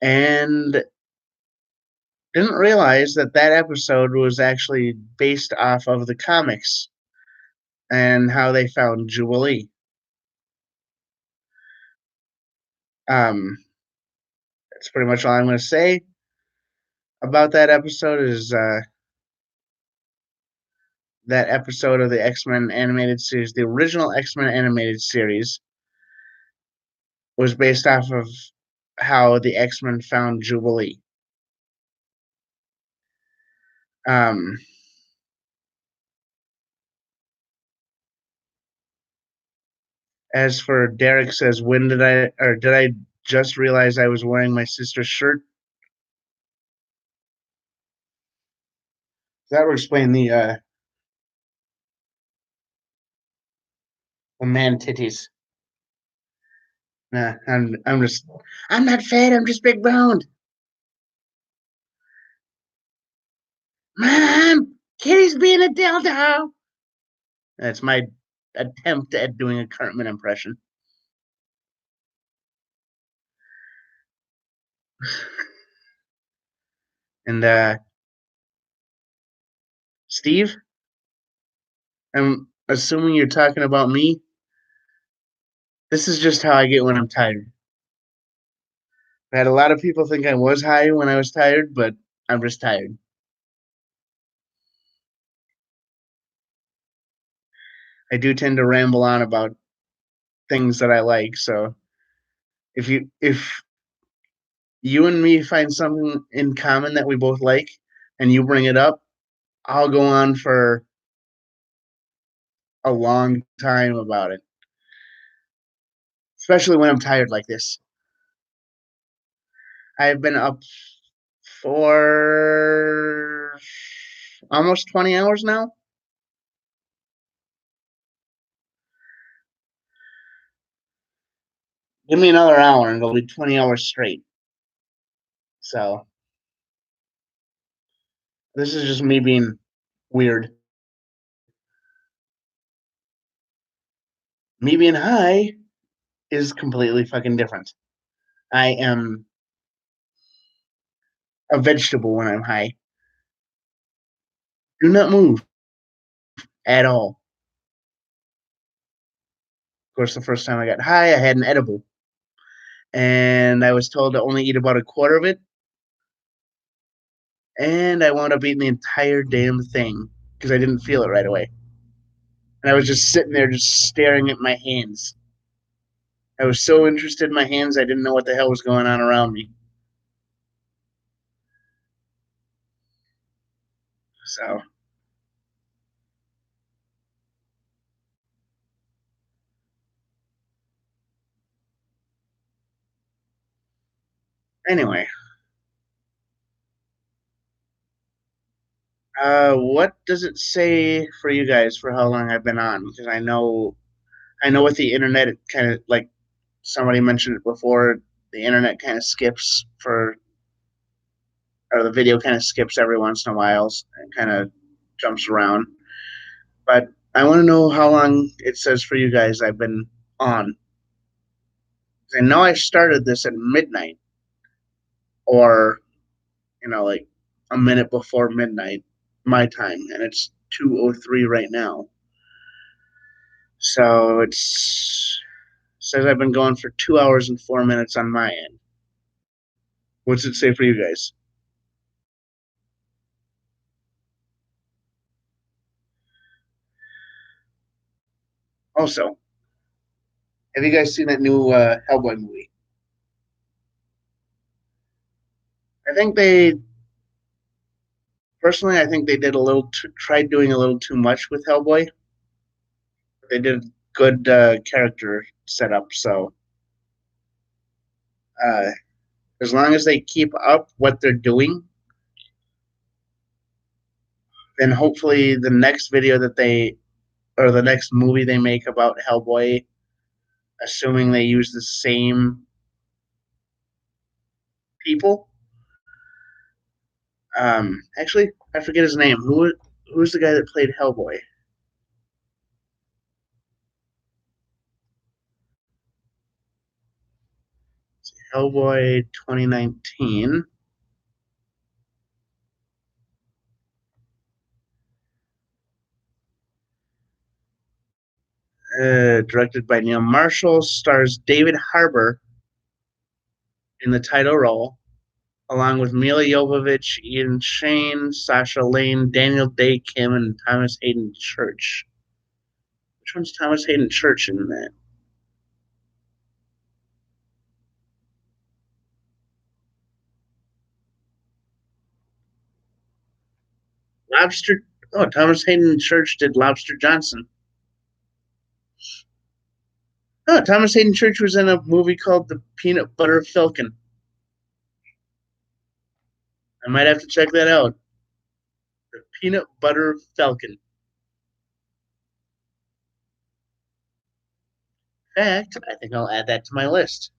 and didn't realize that that episode was actually based off of the comics. and how they found Jubilee. That's pretty much all I'm going to say about that episode. Is that episode of the X-Men animated series, the original X-Men animated series, was based off of how the X-Men found Jubilee. Um, as for Derek says, when did I just realize I was wearing my sister's shirt? That would explain the man titties. Nah, I'm not fat. I'm just big boned. Mom, Kitty's being a dildo. That's my attempt at doing a Cartman impression. And Steve, I'm assuming you're talking about me. This is just how I get when I'm tired. I had a lot of people think I was high when I was tired, but I'm just tired. I do tend to ramble on about things that I like. So if you and me find something in common that we both like, and you bring it up, I'll go on for a long time about it, especially when I'm tired like this. I've been up for almost 20 hours now. Give me another hour and it'll be 20 hours straight. So this is just me being weird. Me being high is completely fucking different. I am a vegetable when I'm high. Do not move at all. Of course, the first time I got high, I had an edible. And I was told to only eat about a quarter of it. And I wound up eating the entire damn thing because I didn't feel it right away. And I was just sitting there just staring at my hands. I was so interested in my hands, I didn't know what the hell was going on around me. So, anyway, what does it say for you guys for how long I've been on? Because I know with the internet, it kind of like somebody mentioned it before. The internet kind of skips for, or the video kind of skips every once in a while and kind of jumps around. But I want to know how long it says for you guys I've been on. I know I started this at midnight, or like a minute before midnight my time, and it's 2:03 right now. So says I've been going for 2 hours and 4 minutes on my end. What's it say for you guys? Also, have you guys seen that new Hellboy movie? I think they personally, I think they did tried doing a little too much with Hellboy. They did good character setup, so uh, as long as they keep up what they're doing, then hopefully the next video that they or the next movie they make about Hellboy, assuming they use the same people. Actually, I forget his name. Who's the guy that played Hellboy? Hellboy 2019. Directed by Neil Marshall, stars David Harbour in the title role, along with Mila Jovovich, Ian Shane, Sasha Lane, Daniel Day Kim, and Thomas Hayden Church. Which one's Thomas Hayden Church in that? Lobster. Oh, Thomas Hayden Church did Lobster Johnson. Oh, Thomas Hayden Church was in a movie called The Peanut Butter Falcon. I might have to check that out. The Peanut Butter Falcon. In fact, I think I'll add that to my list.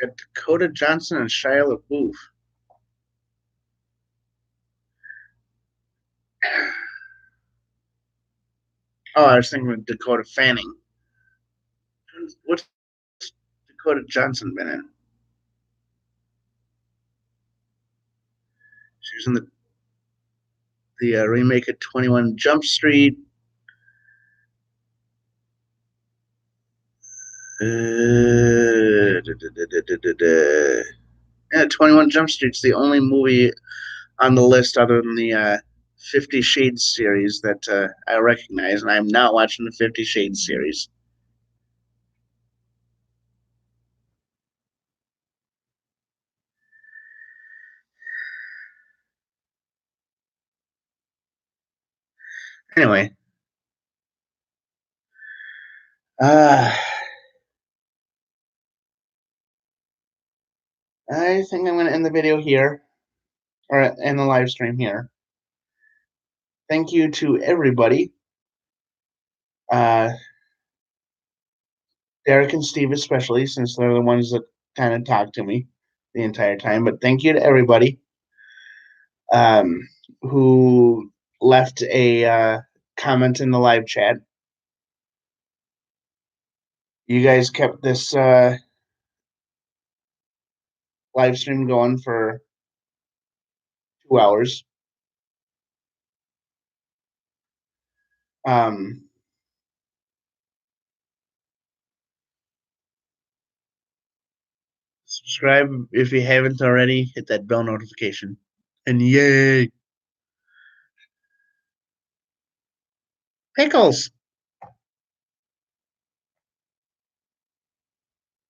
Got Dakota Johnson and Shia LaBeouf. Oh, I was thinking of Dakota Fanning. What's Dakota Johnson been in? She was in the remake of 21 Jump Street. Yeah, 21 Jump Street's the only movie on the list other than the 50 Shades series that I recognize, and I'm not watching the 50 Shades series. Anyway, uh, I think I'm going to end the video here, or end the live stream here. Thank you to everybody. Derek and Steve especially, since they're the ones that kind of talk to me the entire time. But thank you to everybody who left a comment in the live chat. You guys kept this live stream going for 2 hours. Subscribe if you haven't already. Hit that bell notification. And yay! Pickles!